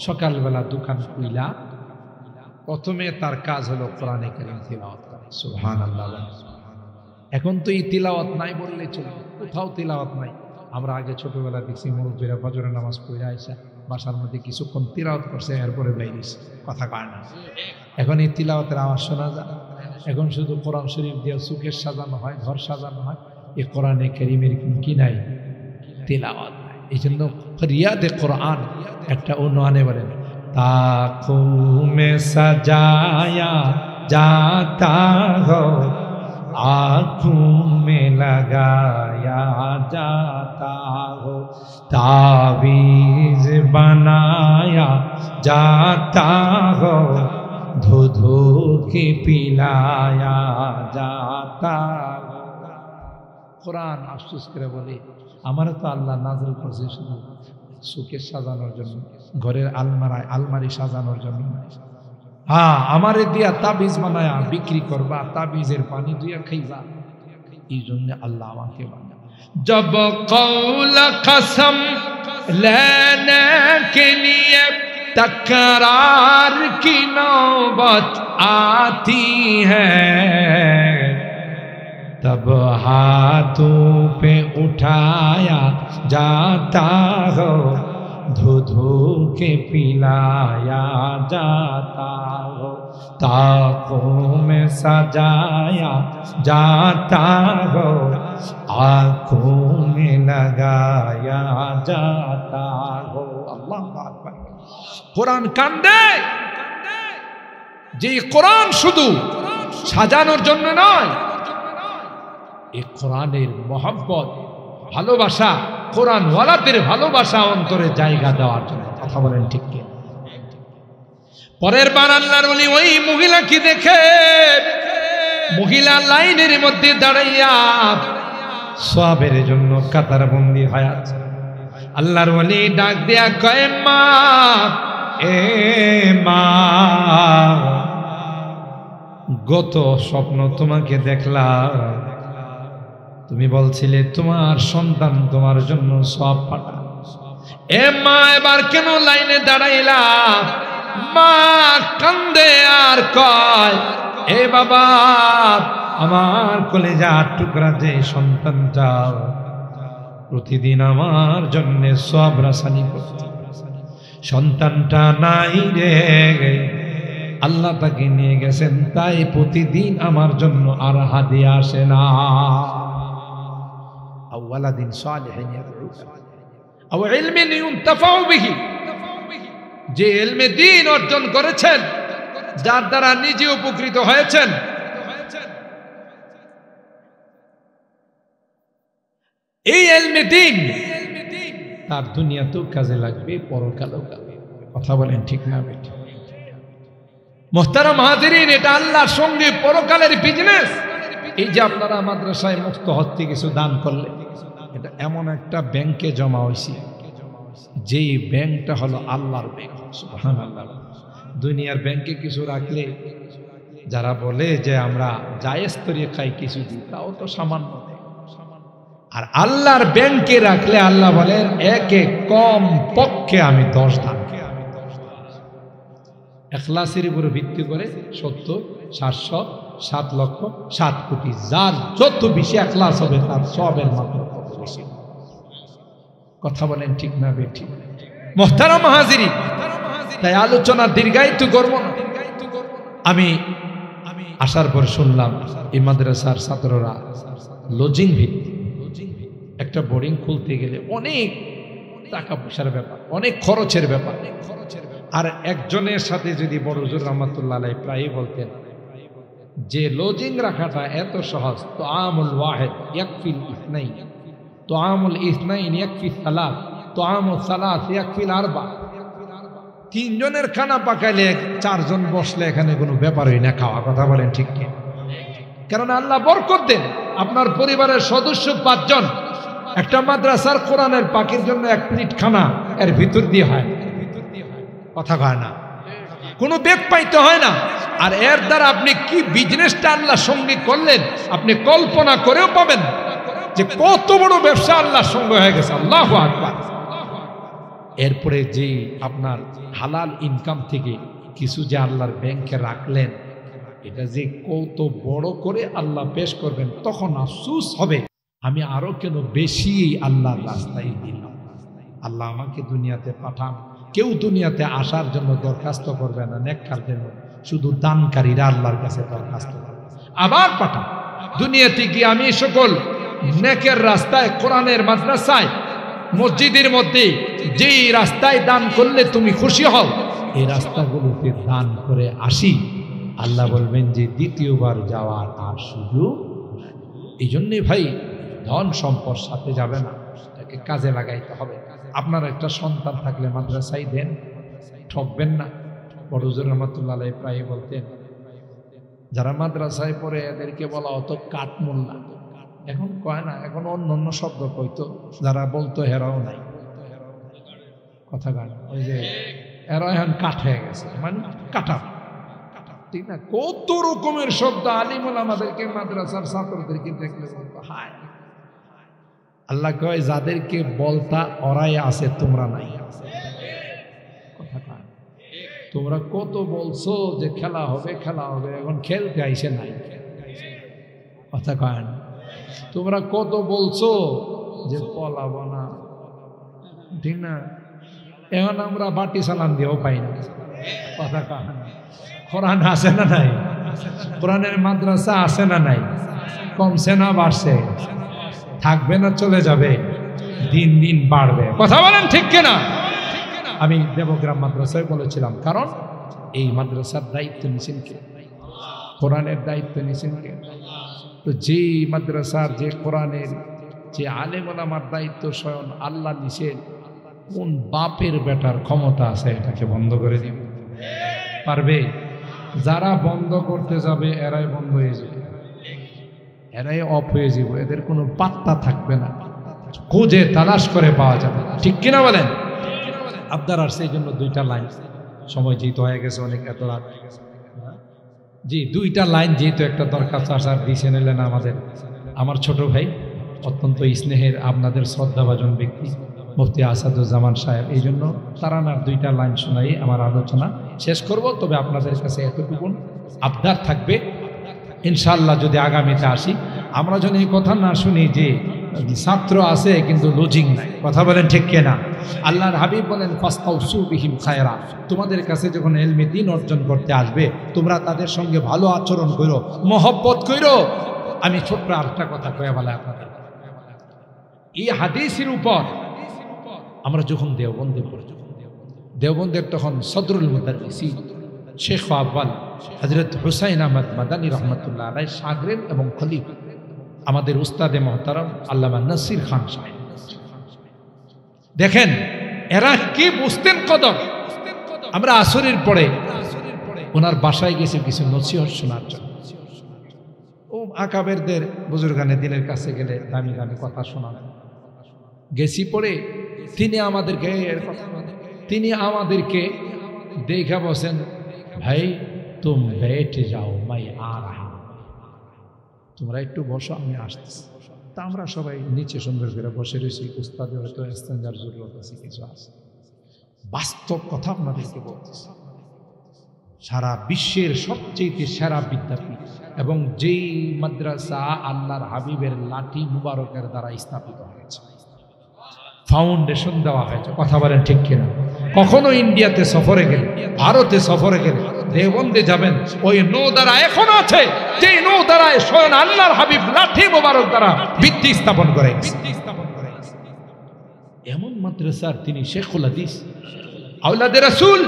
সকালবেলা দোকান খুইলা প্রথমে তার কাজ হলো কোরআনে কারীম তিলাওয়াত করা। সুবহানাল্লাহ। এখন তো এই তিলাওয়াত নাই বললে চলবে, কোথাও তিলাওয়াত নাই। আমরা আগে ছোটবেলা দেখছি মুরব্বীরা ফজরের নামাজ পড়ে আইসা বাসার মধ্যে কিছুক্ষণ তিলাওয়াত করছে, এরপরে বাইরেছে, কথা কয় না। এখন এই তিলাওয়াতের আওয়াজ শোনা যায়। এখন শুধু কোরআন শরীফ দিয়ে সুখের সাজানো হয়, ঘর সাজানো হয়, এই কোরআনে কারীমের কি নাই, তিলাওয়াত নাই। এই জন্য ফরিয়াদে কোরআন একটা উন্নয়নে বলেন, ताकों में सजाया जाता हो, आँखों में लगाया जाता हो, तावीज़ बनाया जाता हो, धो धो के पिलाया जाता हो। कुरान अफसोस करे बोले, हमारा तो अल्लाह नाज़िल करছে শুধু সুখের সাজানোর জন্য, ঘরের আলমারি সাজানোর জন্য। হ্যাঁ, আমারে দিয়া তাবিজ বানায়া বিক্রি করবা, তাবিজের পানি দিয়া খাইবা, এই জন্য আল্লাহ আমাকে বানায়। जब कौल कसम लेने के लिए तकरार की नौबत आती है, तब हाथों पे उठाया जाता हो, धो धो के पिलाया जाता हो, ताकों में सजाया जाता हो, आँखों में लगाया जाता हो। अल्लाह আকবার। কোরআন কান্দে, যে কোরআন শুধু সাজানোর জন্য নয়, এই কোরআনের মহব্বত, ভালোবাসা, কোরআন ওয়ালাদের ভালোবাসা অন্তরে জায়গা দেওয়ার জন্য। কথা বলেন ঠিক কি? পরের বার আল্লাহর ওলি ওই মহিলাকে দেখে, মহিলা লাইনের মধ্যে দাঁড়াইয়া সওয়াবের জন্য কাতারবন্দি হয়ে আছে। আল্লাহর ওলি ডাক দেয়া কয়, মা, এ মা, গত স্বপ্ন তোমাকে দেখলাম, তুমি বলছিলে তোমার সন্তান তোমার জন্য সওয়াব পাঠায়। এ মা, এবার কেন লাইনে দাঁড়াইলা? মা কান্দে আর কয়, এ বাবা, আমার কলেজার টুকরা যে সন্তানটা প্রতিদিন আমার জন্য সওয়াব রাসানি করত, সন্তানটা নাই রে, আল্লাহ তাকে নিয়ে গেছেন, তাই প্রতিদিন আমার জন্য আর হাদিয়া আসে না। أو ولد صالح يدعو أو علم ينتفع به, যে ইলমে দ্বীন অর্জন করেছেন, যার দ্বারা নিজে উপকৃত হয়েছেন, এই ইলমে দ্বীন তার দুনিয়াতেও কাজে লাগবে, পরকালেও লাগবে। কথা বলেন ঠিক না বেঠিক? মুহতারাম হাজিরিন, এটা আল্লাহর সঙ্গে পরকালের বিজনেস। এই যে আপনারা মাদ্রাসায় মুক্ত হতে কিছু দান করলে, এটা এমন একটা ব্যাংকে জমা হয়েছে, যেই ব্যাংকটা হলো আল্লাহর ব্যাংক। সুবহানাল্লাহ। দুনিয়ার ব্যাংকে কিছু রাখলে যারা বলে যে আমরা জায়েজ তরিকায় কিছু দিই, তাও তো সামান্য দেয়। আর আল্লাহর ব্যাংকে রাখলে আল্লাহ বলেন একে কম পক্ষে আমি 10 দান। ইখলাসের উপর ভিত্তি করে 70, 700, 7 লক্ষ, 7 কোটি, যার যত বেশি ইখলাস হবে তার সবের মাত্রা তত বেশি। কথা বলেন ঠিক না বেঠিক? মুহতারাম হাজিরিন, তাই আলোচনা দীর্ঘায়িত করব না। আমি আসার পর শুনলাম এই মাদ্রাসার ছাত্ররা লজিং ভিত্তিক একটা বোর্ডিং খুলতে গেলে অনেক টাকা পয়সার ব্যাপার, অনেক খরচের ব্যাপার। আর একজনের সাথে যদি বড় হুজুর রহমাতুল্লাহ আলাইহি প্রায়ই বলতেন যে লজিং রাখাটা এত সহজ, তো আমুল ওয়াহিদ ইয়াকফিল ইসনাইন, তো আমুল ইসনাইন ইয়াকফিল সালাস, তো আমুল সালাস ইয়াকফিল আরবা। 3 জনের খানা পাকাইলে 4 জন বসলে এখানে কোনো ব্যাপারই না খাওয়া। কথা বলেন ঠিক কি? কারণ আল্লাহ বরকত দেন। আপনার পরিবারের সদস্য 5 জন, একটা মাদ্রাসার কোরআনের পাখির জন্য 1 প্লেট খানা এর ভিতর দিয়ে হয়। কথা কয় না, কোনো বেগ পাইতে হয় না। আর এর দ্বারা আপনি কি বিজনেসটা আল্লাহর সঙ্গে করলেন আপনি কল্পনা করেও পাবেন যে কত বড় ব্যবসা আল্লাহর সঙ্গে হয়ে গেছে। আল্লাহু আকবার। এরপরে যে আপনার হালাল ইনকাম থেকে কিছু যে আল্লাহর ব্যাংকে রাখলেন, এটা যে কত বড় করে আল্লাহ পেশ করবেন, তখন আফসোস হবে আমি আরো কেন বেশি আল্লাহর রাস্তায় দিলাম। আল্লাহ আমাকে দুনিয়াতে পাঠান। কেউ দুনিয়াতে আসার জন্য দরখাস্ত করবে না নেককার জন্য, শুধু দানকারীরা আল্লাহর কাছে দরখাস্ত করবে। আবার পাঠান দুনিয়াতে গিয়ে আমি সকল নেকের রাস্তায়, কোরআনের মাদ্রাসায়, মসজিদের মধ্যে যেই রাস্তায় দান করলে তুমি খুশি হও, এই রাস্তাগুলোতে দান করে আসি। আল্লাহ বলবেন যে দ্বিতীয়বার যাওয়ার আর সুযোগ। এই জন্যে ভাই ধন সম্পদ সাথে যাবে না, তাকে কাজে লাগাইতে হবে। আপনার একটা সন্তান থাকলে মাদ্রাসায় দেন, ঠকবেন না। বড় হুজুর রহমাতুল্লাহ আলাইহি প্রায় বলতেন যারা মাদ্রাসায় পড়ে এদেরকে বলা হতো কাঠমোল্লা। এখন কয় না, এখন অন্য অন্য শব্দ কইতো। যারা বলতো হেরাও নাই। কথা কয় না, ওই যে এরা এখন কাঠ হয়ে গেছে, মানে কাটা, ঠিক না? কত রকমের শব্দ আলিমুল আমাদেরকে মাদ্রাসার ছাত্রদেরকে দেখলে বলতো হায়। আল্লাহ কয় যাদেরকে বলতা ওরাই আছে, তোমরা নাই। কথা কয়, তোমরা কত বলছো যে খেলা হবে খেলা হবে, এখন খেলতে আইসে নাই। কথা কয় না, তোমরা কত বলছো যে পলাবো না, ঠিক না? এখন আমরা বাটি সালাম দিয়েও পাই না। কথা কয় না, কোরআন আছে না নাই? কোরআনের মাদ্রাসা আছে না নাই? কমছে না বাড়ছে? থাকবে না চলে যাবে? দিন দিন বাড়বে। কথা বলেন ঠিক কিনা? আমি দেবগ্রাম মাদ্রাসায় বলেছিলাম, কারণ এই মাদ্রাসার দায়িত্ব নিছেন কে? কোরআনের দায়িত্ব নিছেন কে? তো যে মাদ্রাসার, যে কোরআনের, যে আলেম ওলামার দায়িত্ব স্বয়ং আল্লাহ নিছেন, কোন বাপের বেটার ক্ষমতা আছে এটাকে বন্ধ করে দিবে? পারবে? যারা বন্ধ করতে যাবে এরাই বন্ধ হয়ে যাবে, এরাই অফ হয়ে যাবে, এদের কোনো পাত্তা থাকবে না, খুঁজে তালাশ করে পাওয়া যাবে। ঠিক কিনা বলেন? আবদার আর সেই জন্য 2টা লাইন, সময় যেহেতু হয়ে গেছে অনেক, এত রাত। জি, 2টা লাইন যেহেতু একটা দরখাস্ত আসার দিছে নিলেন আমার ছোট ভাই, অত্যন্ত স্নেহের, আপনাদের শ্রদ্ধাভাজন ব্যক্তি মুফতি আসাদুজ্জামান সাহেব। এই জন্য তারানার 2টা লাইন শোনাই আমার আলোচনা শেষ করব। তবে আপনাদের কাছে এতটুকু আবদার থাকবে, ইনশাআল্লাহ যদি আগামীতে আসি, আমরা যেন এই কথা না শুনি যে ছাত্র আছে কিন্তু লজিং নাই। কথা বলেন ঠিক কিনা? আল্লাহর হাবিব বলেন ফাস্তাউসু বিহিম খায়রা, তোমাদের কাছে যখন ইলমে দ্বীন অর্জন করতে আসবে তোমরা তাদের সঙ্গে ভালো আচরণ করো, মহব্বত করো। আমি ছোট্ট আরেকটা কথা কয়ে বলে আপনাদের, এই হাদিসের উপর আমরা যখন দেওবন্দে পড়ি, দেওবন্দের তখন সদরুল মুদাররিসিন শেখ আব্বাল হযরত হুসাইন আহমদ মাদানী রহমতুল্লাহ আলাইহি শাগরিদ এবং খলিফা আমাদের উস্তাদে মুহতারাম আল্লামা নাসির খান সাহেব। দেখেন এরা কি বুঝতেন কদর। আমরা আসরের পরে ওনার বাসায় গেছি কিছু নসিহত শোনার জন্য। ও আকাবেরদের বুজুর্গানে দিনের কাছে গেলে দামি দামি কথা শোনাবেন। গেছি পরে তিনি আমাদেরকে দেখা বসেন, ভাই তুম বেঠে যাও, মাই আ রাহা, তোমরা একটু বসো, আমি আসতেছি। তা আমরা সবাই নিচে সুন্দর করে বসে রয়েছি, উস্তাদে হয়তো এস্তেঞ্জার জরুরত আছে, কিছু আছে। বাস্তব কথা আপনাদেরকে বলতেছি, সারা বিশ্বের সবচেয়ে সেরা বিদ্যাপীঠ এবং যেই মাদ্রাসা আল্লাহর হাবিবের লাঠি মুবারকের দ্বারা স্থাপিত হয়েছে, ফাউন্ডেশন দেওয়া হয়েছে, কথা বলেন ঠিক কিনা? কখনো ইন্ডিয়াতে সফরে গেলে, ভারতে সফরে গেলে দেওবন্দে যাবেন, ওই নৌ দ্বারা এখন আছে, যেই নৌ দ্বারায় স্বয়ং আল্লাহর হাবিব লাঠি মুবারক দ্বারা ভিত্তি স্থাপন করে। এমন মাদ্রাসার তিনি শেখুল হাদিস আওলাদে রাসূল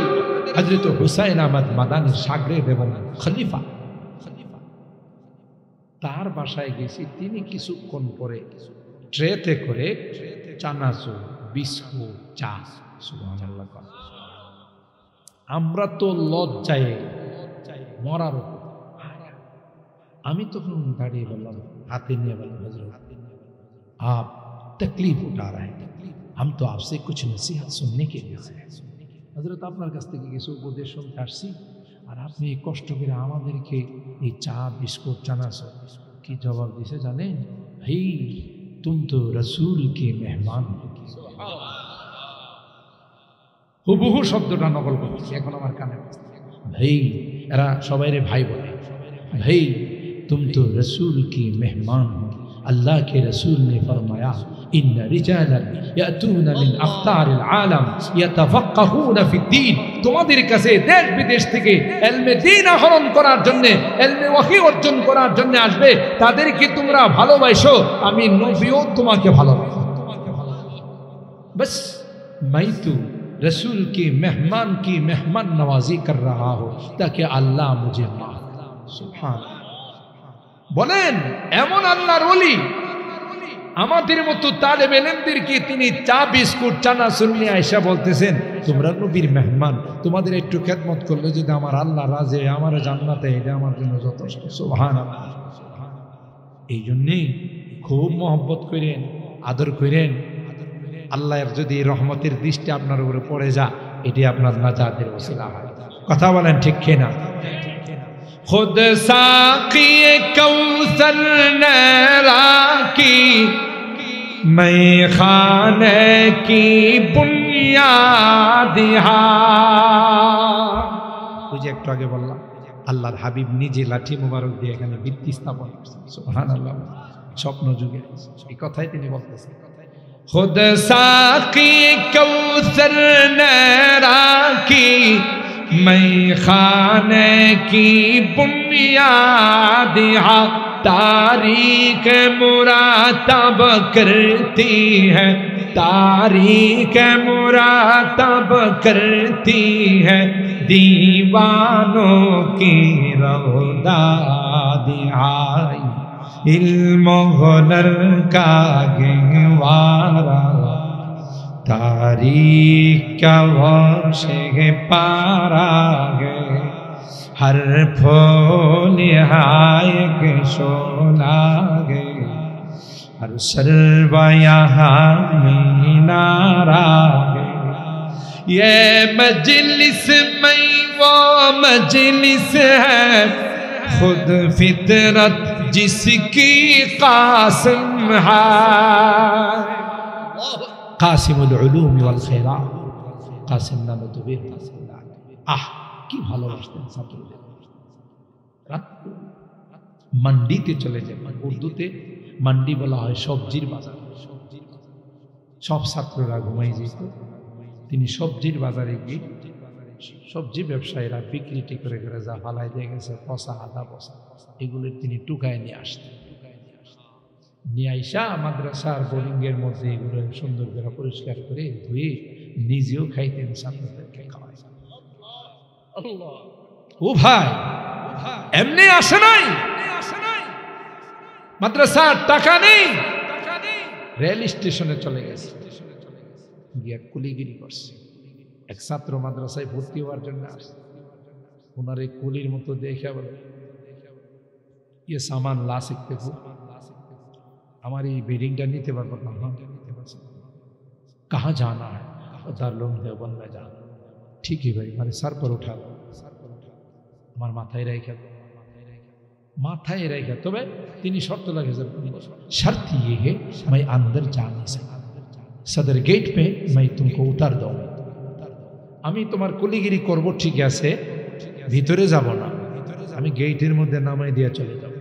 হযরত হুসাইন আহমদ মাদানী শাগরেদ এবং খলিফা। তার বাসায় গেছি, তিনি কিছুক্ষণ পরে ট্রেতে করে চানাচুর, বিস্কুট, চা, সুবহানাল্লাহ। আমরা তো লজ্জায় মরার উপর। আমি তখন দাঁড়িয়ে বললাম, হাতে নিয়ে বললাম, হযরত आप तकलीफ उठा रहे हैं, हम तो आपसे कुछ नसीहत सुनने के लिए आए हैं। হযরত আপনার কাছ থেকে কিছু উপদেশ শুনতে আসছি, আর আপনি কষ্ট করে আমাদেরকে এই চা, বিস্কুট, চানাচুর কি জবাব দিছে জানেন? ভাই तुम तो रसूल के मेहमान हो। হুবহু শব্দটা নকল করছি এখন আমার কানে। ভাই, এরা সবাই রে ভাই বলে। ভাই तुम तो रसूल की मेहमान हो। अल्लाह के रसूल ने फरमाया, इन्न रिजालन यातूना मिन अख्तारिल आलम यतफक्कहुना फिद्दीन। তোমাদের কাছে দেশ বিদেশ থেকে ইলমে দ্বীন আহরণ করার জন্য, ইলমে ওয়াহী অর্জন করার জন্য আসবে, তাদেরকে তোমরা ভালোবাসো, আমি নবীও তোমাকে ভালোবাসি। बस मैं तो रसूल के मेहमान की मेहमान नवाजी कर रहा हो ताकि अल्लाह मुझे माफ करे। सुभान বলেন, এমন আল্লাহর ওলি আমাদের মতো তালেবে ইলমদেরকে তিনি চা, বিস্কুট, চানাচুর নিয়ে আয়সা বলতেছেন, তোমরা নবীর মেহমান, তোমাদের একটু খেদমত করলে যদি আমার আল্লাহ রাজে, আমার জান্নাতে, এটা আমার জন্য যথেষ্ট। সুবহানাল্লাহ। এই জন্যেই খুব মহব্বত করেন, আদর করেন। আল্লাহর যদি রহমতের দৃষ্টি আপনার উপরে পড়ে যা, এটি আপনার নাজাতের ওসিলা হয়। কথা বলেন ঠিক কিনা? खुद साक़ी कौसर ने राकी, मैं खाने की बुनियाद। ওই যে একটু আগে বললাম, আল্লাহর হাবিব নিজে লাঠি মুবারক দিয়ে এখানে ভিত্তি স্থাপন করছেন। সুবহানাল্লাহ। স্বপ্ন যুগে এই কথাই তিনি বলতেছেন, खुद साक़ी कौसर ने राकी, मैं खाने की बुनियाद। तारीख मुरातब करती है, तारीख मुरातब करती है, दीवानों की रौदा दिहाई। इल्म हुनर का गहवारा, तारीख का वशे पारा गे, हर फूल हाय के शोला गे, हर शर्वा यहाँ मीनारा गे। ये मजलिस में वो मजलिस है, खुद फितरत जिसकी कासिम है। কাসিমুল উলুম ওয়াল খায়রাত, কাসিম নামে তো বীর কাসিম। আহ, কি ভালোবাসতেন ছাত্রদের। মান্ডিতে চলে যেতেন, উর্দুতে মান্ডি বলা হয় সবজির বাজার। সব ছাত্ররা ঘুমাই যেত, তিনি সবজির বাজারে গিয়ে সবজি ব্যবসায়ীরা বিক্রি করে করে যা ফালাই দিয়ে গেছে, পচা, আধা পচা, এগুলো তিনি টুকায় নিয়ে আসতেন। নিয়ে আইসা মাদ্রাসার বোর্ডিংয়ের মধ্যে এগুলো সুন্দর করে পরিষ্কার করে ধুয়ে নিজেও খাইতেন, ছাত্রদেরকে খাওয়াইতেন। ও ভাই, এমনি আসে নাই, মাদ্রাসার টাকা নেই, রেল স্টেশনে চলে গেছে, গিয়া কুলিগিরি করছে। এক ছাত্র মাদ্রাসায় ভর্তি হওয়ার জন্য আসছে, ওনার এই কুলির মতো দেখে বলে, ইয়ে সামান লা শিখতে খুব, আমার এই বিল্ডিংটা নিতে পারবো না? হ্যাঁ, নিতে পারছি। কাহা জানা है? दारुल देवबंद में जाना। ठीक है भाई, हमारे सर पर उठा दो, আমার মাথায় রেখে দাও। माथाए रहेगा तबे तीनी शर्त लगे शर्त ये है मैं अंदर जा नहीं सकता सदर गेट पे मैं तुमको उतार दूंगा আমি তোমার কুলিগিরি করব ঠিক আছে ভিতরে যাব না আমি গেটের মধ্যে নামাই দিয়া চলে যাব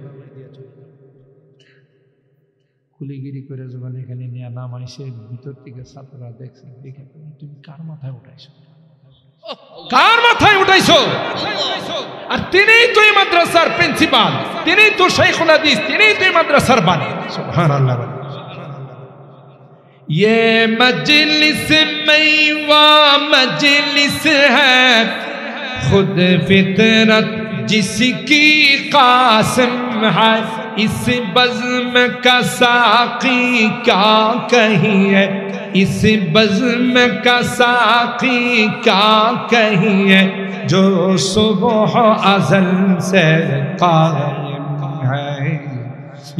কুলিগিরি করে যখন এখানে নিয়ে নামাইছে ভিতর থেকে ছাত্ররা দেখছে দেখে তুমি কার মাথায় উঠাইছো কার মাথায় উঠাইছো আর তিনিই তো এই মাদ্রাসার প্রিন্সিপাল তিনিই তো শাইখুল হাদিস তিনিই তো এই মাদ্রাসার বানি সুবহানাল্লাহ ये मजलिस मैवा मजलिस है खुद फितरत जिसकी कासिम है इस बज़्म का साक़ी क्या कहिए इस बज़्म का साक़ी क्या कहिए जो सुबह अज़ल से कायम है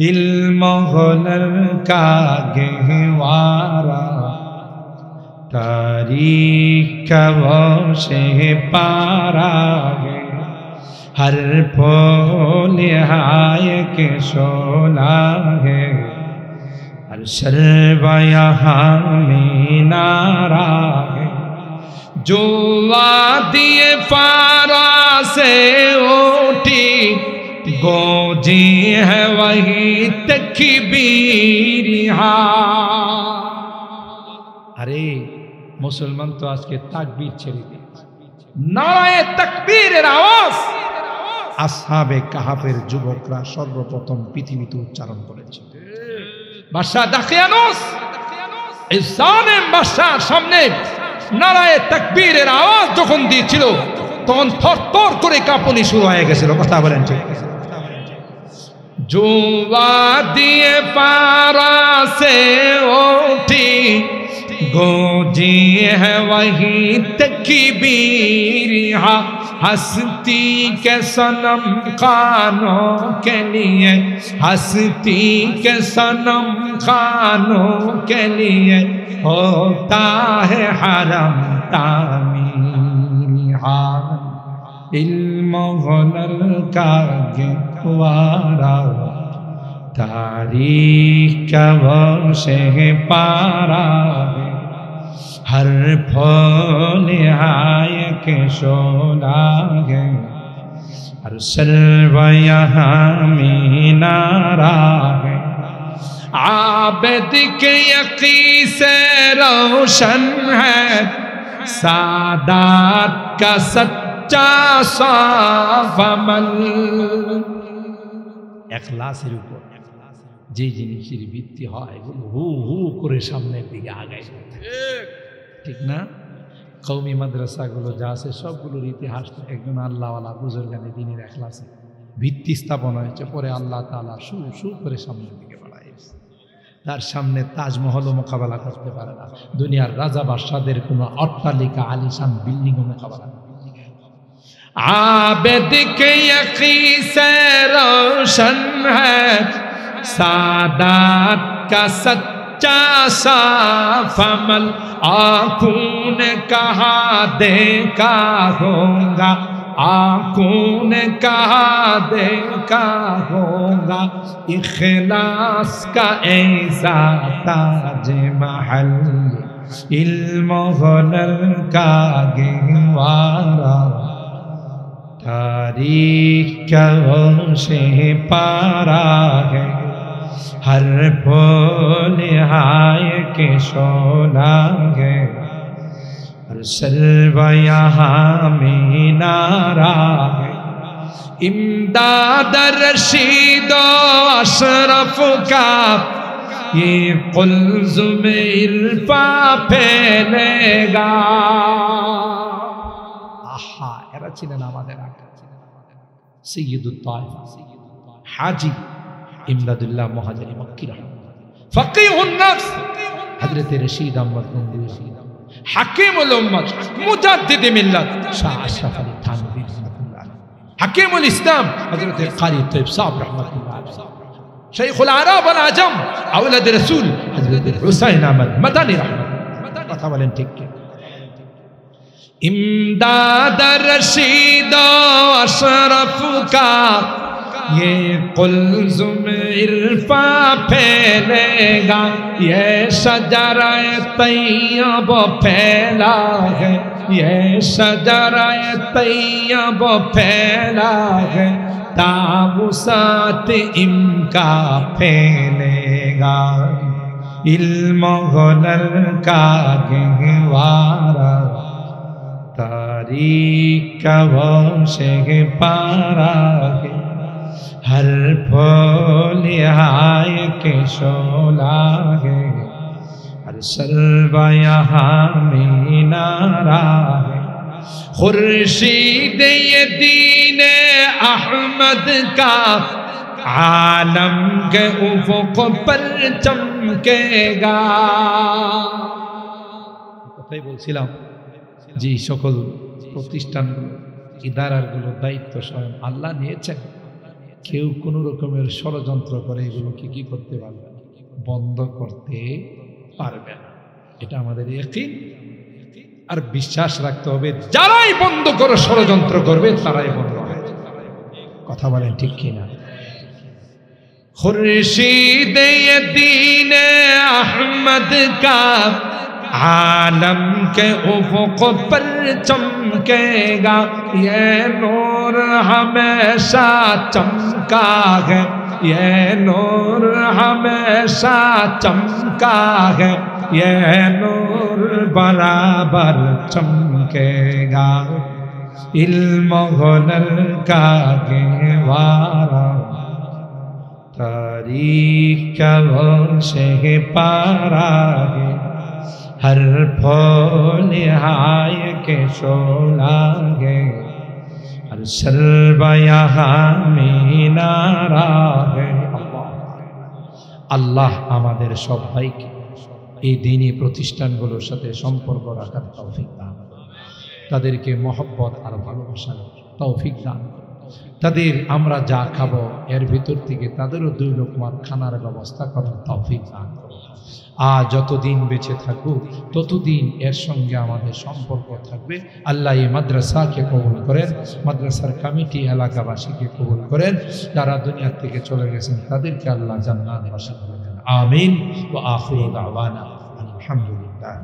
इल्म हुनर का गहवारा तारीख का वो से पारा है हर फूल हाय के शोला है हर शर्वा यहाँ मीनारा है जो वादिए फारा से उठी गोजी है वही तकबीर अरे मुसलमान तो आज के तकबीर चली गई नाराए तकबीरेर आवाज আসহাবে কাহাফের যুবকরা সর্বপ্রথম পৃথিবীতে উচ্চারণ করেছে বাদশা দাকিয়ানুস এই জালেম বাদশার সামনে নারায়ে তাকবীরের আওয়াজ যখন দিয়েছিল তখন থরথর করে কাঁপুনি শুরু হয়ে গেছিল কথা বলেন ঠিক जो वादिए पारा से उठी गोजी है वही तकबीर हस्ती के सनम खानों के लिए हस्ती के सनम खानों के लिए होता है हरम तामीर इल्म हुनर का गहवारा तारीख का वो से पारा हर फूल हाय के शोला है हर शर्वा यहाँ मीनारा है आबिद के यकी से रोशन है सादात का सच्चा साफ अमल इखलासेर ऊपर যে জিনিসের ভিত্তি হয় হু হু করে সামনের দিকে আগায় ঠিক না কওমি মাদ্রাসাগুলো যা আছে সবগুলোর ইতিহাস একজন আল্লাহওয়ালা বুজুর্গানে দ্বীনের ইখলাসে ভিত্তি স্থাপন হয়েছে পরে আল্লাহ তাআলা সু সু করে সামনের দিকে বাড়াইছে তার সামনে তাজমহলও মোকাবেলা করতে পারে না দুনিয়ার রাজা বাদশাদের কোনো অট্টালিকা আলিশান বিল্ডিংও মোকাবেলা आबिद के यकी से रोशन है सादात का सच्चा साफ अमल आँखों ने कहा देखा होगा आँखों ने कहा देखा होगा इखलास का ऐसा ताज महल इल्म हुनर का गहवारा तारीख का वो से पारा है हर फूल हाय के शोला है हर शर्वा यहाँ मीनारा है इमदाद रशीद अशरफ का ये कुल्ज़ुम इल्फा फैलेगा आहा এরা ছিলেন আমাদের আগে সৈয়দুত তায়েফা হাজী ইমদাদুল্লাহ মুহাজিরি মক্কি রাহমাতুল্লাহ ফকিহুন নফস হযরত রশিদ আহমদ গঙ্গুহি হাকিমুল উম্মত মুজাদ্দিদ মিল্লাত শাহ আশরাফ আলী থানভী রাহমাতুল্লাহ হাকিমুল ইসলাম হযরত কারি তৈয়ব সাহেব রাহমাতুল্লাহ শাইখুল আরব ওয়াল আজম আওলাদ রাসূল হযরত হুসাইন আহমদ মাদানী রাহমাতুল্লাহ কথা বলেন ঠিক কি इमदाद रशीद अशरफ का ये कुल्ज़ुम इरफा फैलेगा, ये शजराए तैयब फैला है, ये शजराए तैयब फैला है, ताबुसात इनका फैलेगा, इल्म हुनर का गहवारा, तारीख का वो शहपारा है, हर फूल हाय के शोला है, हर शर्बा यहाँ मीनारा है, खुर्शीद ये दीन अहमद का आलम के उफ़ुक़ पर चमकेगा। কথাই বলছিলাম জি, সকল প্রতিষ্ঠানগুলো ইদারাগুলো দায়িত্ব স্বয়ং আল্লাহ নিয়েছেন। কেউ কোনো রকমের ষড়যন্ত্র করে এগুলোকে কি করতে পারবে না, বন্ধ করতে পারবে না। এটা আমাদের ইয়াকিন আর বিশ্বাস রাখতে হবে, যারাই বন্ধ করে ষড়যন্ত্র করবে তারাই বন্ধ হবে। কথা বলেন ঠিক কিনা? खुर्शीद ये दीन अहमद का आलम के उफ़ुक़ पर चमकेगा, ये नूर हमेशा चमका है, ये नूर हमेशा चमका है, ये नूर बराबर चमकेगा, इल्म हुनर का गहवारा, तारीख का वो शहपारा है, हर फूल हाय के शोला है, हर शर्बा यहाँ मीनारा है। আল্লাহ আমাদের সবাইকে এই দ্বীনি প্রতিষ্ঠানগুলোর সাথে সম্পর্ক রাখার তৌফিক দান করুন, তাদেরকে মহব্বত আর ভালোবাসার তৌফিক দান করুন, তাদের আমরা যা খাবো এর ভিতর থেকে তাদেরও 2 লোকমার খানার ব্যবস্থা করার তৌফিক দান করুন। আর যতদিন বেঁচে থাকবো ততদিন এর সঙ্গে আমাদের সম্পর্ক থাকবে। আল্লাহ এই মাদ্রাসাকে কবুল করেন, মাদ্রাসার কমিটি এলাকাবাসীকে কবুল করেন, যারা দুনিয়া থেকে চলে গেছেন তাদেরকে আল্লাহ জান্নাতবাসী করে দেন। আমিন। ওয়া আখিরু দাওয়ানা আলহামদুলিল্লাহ।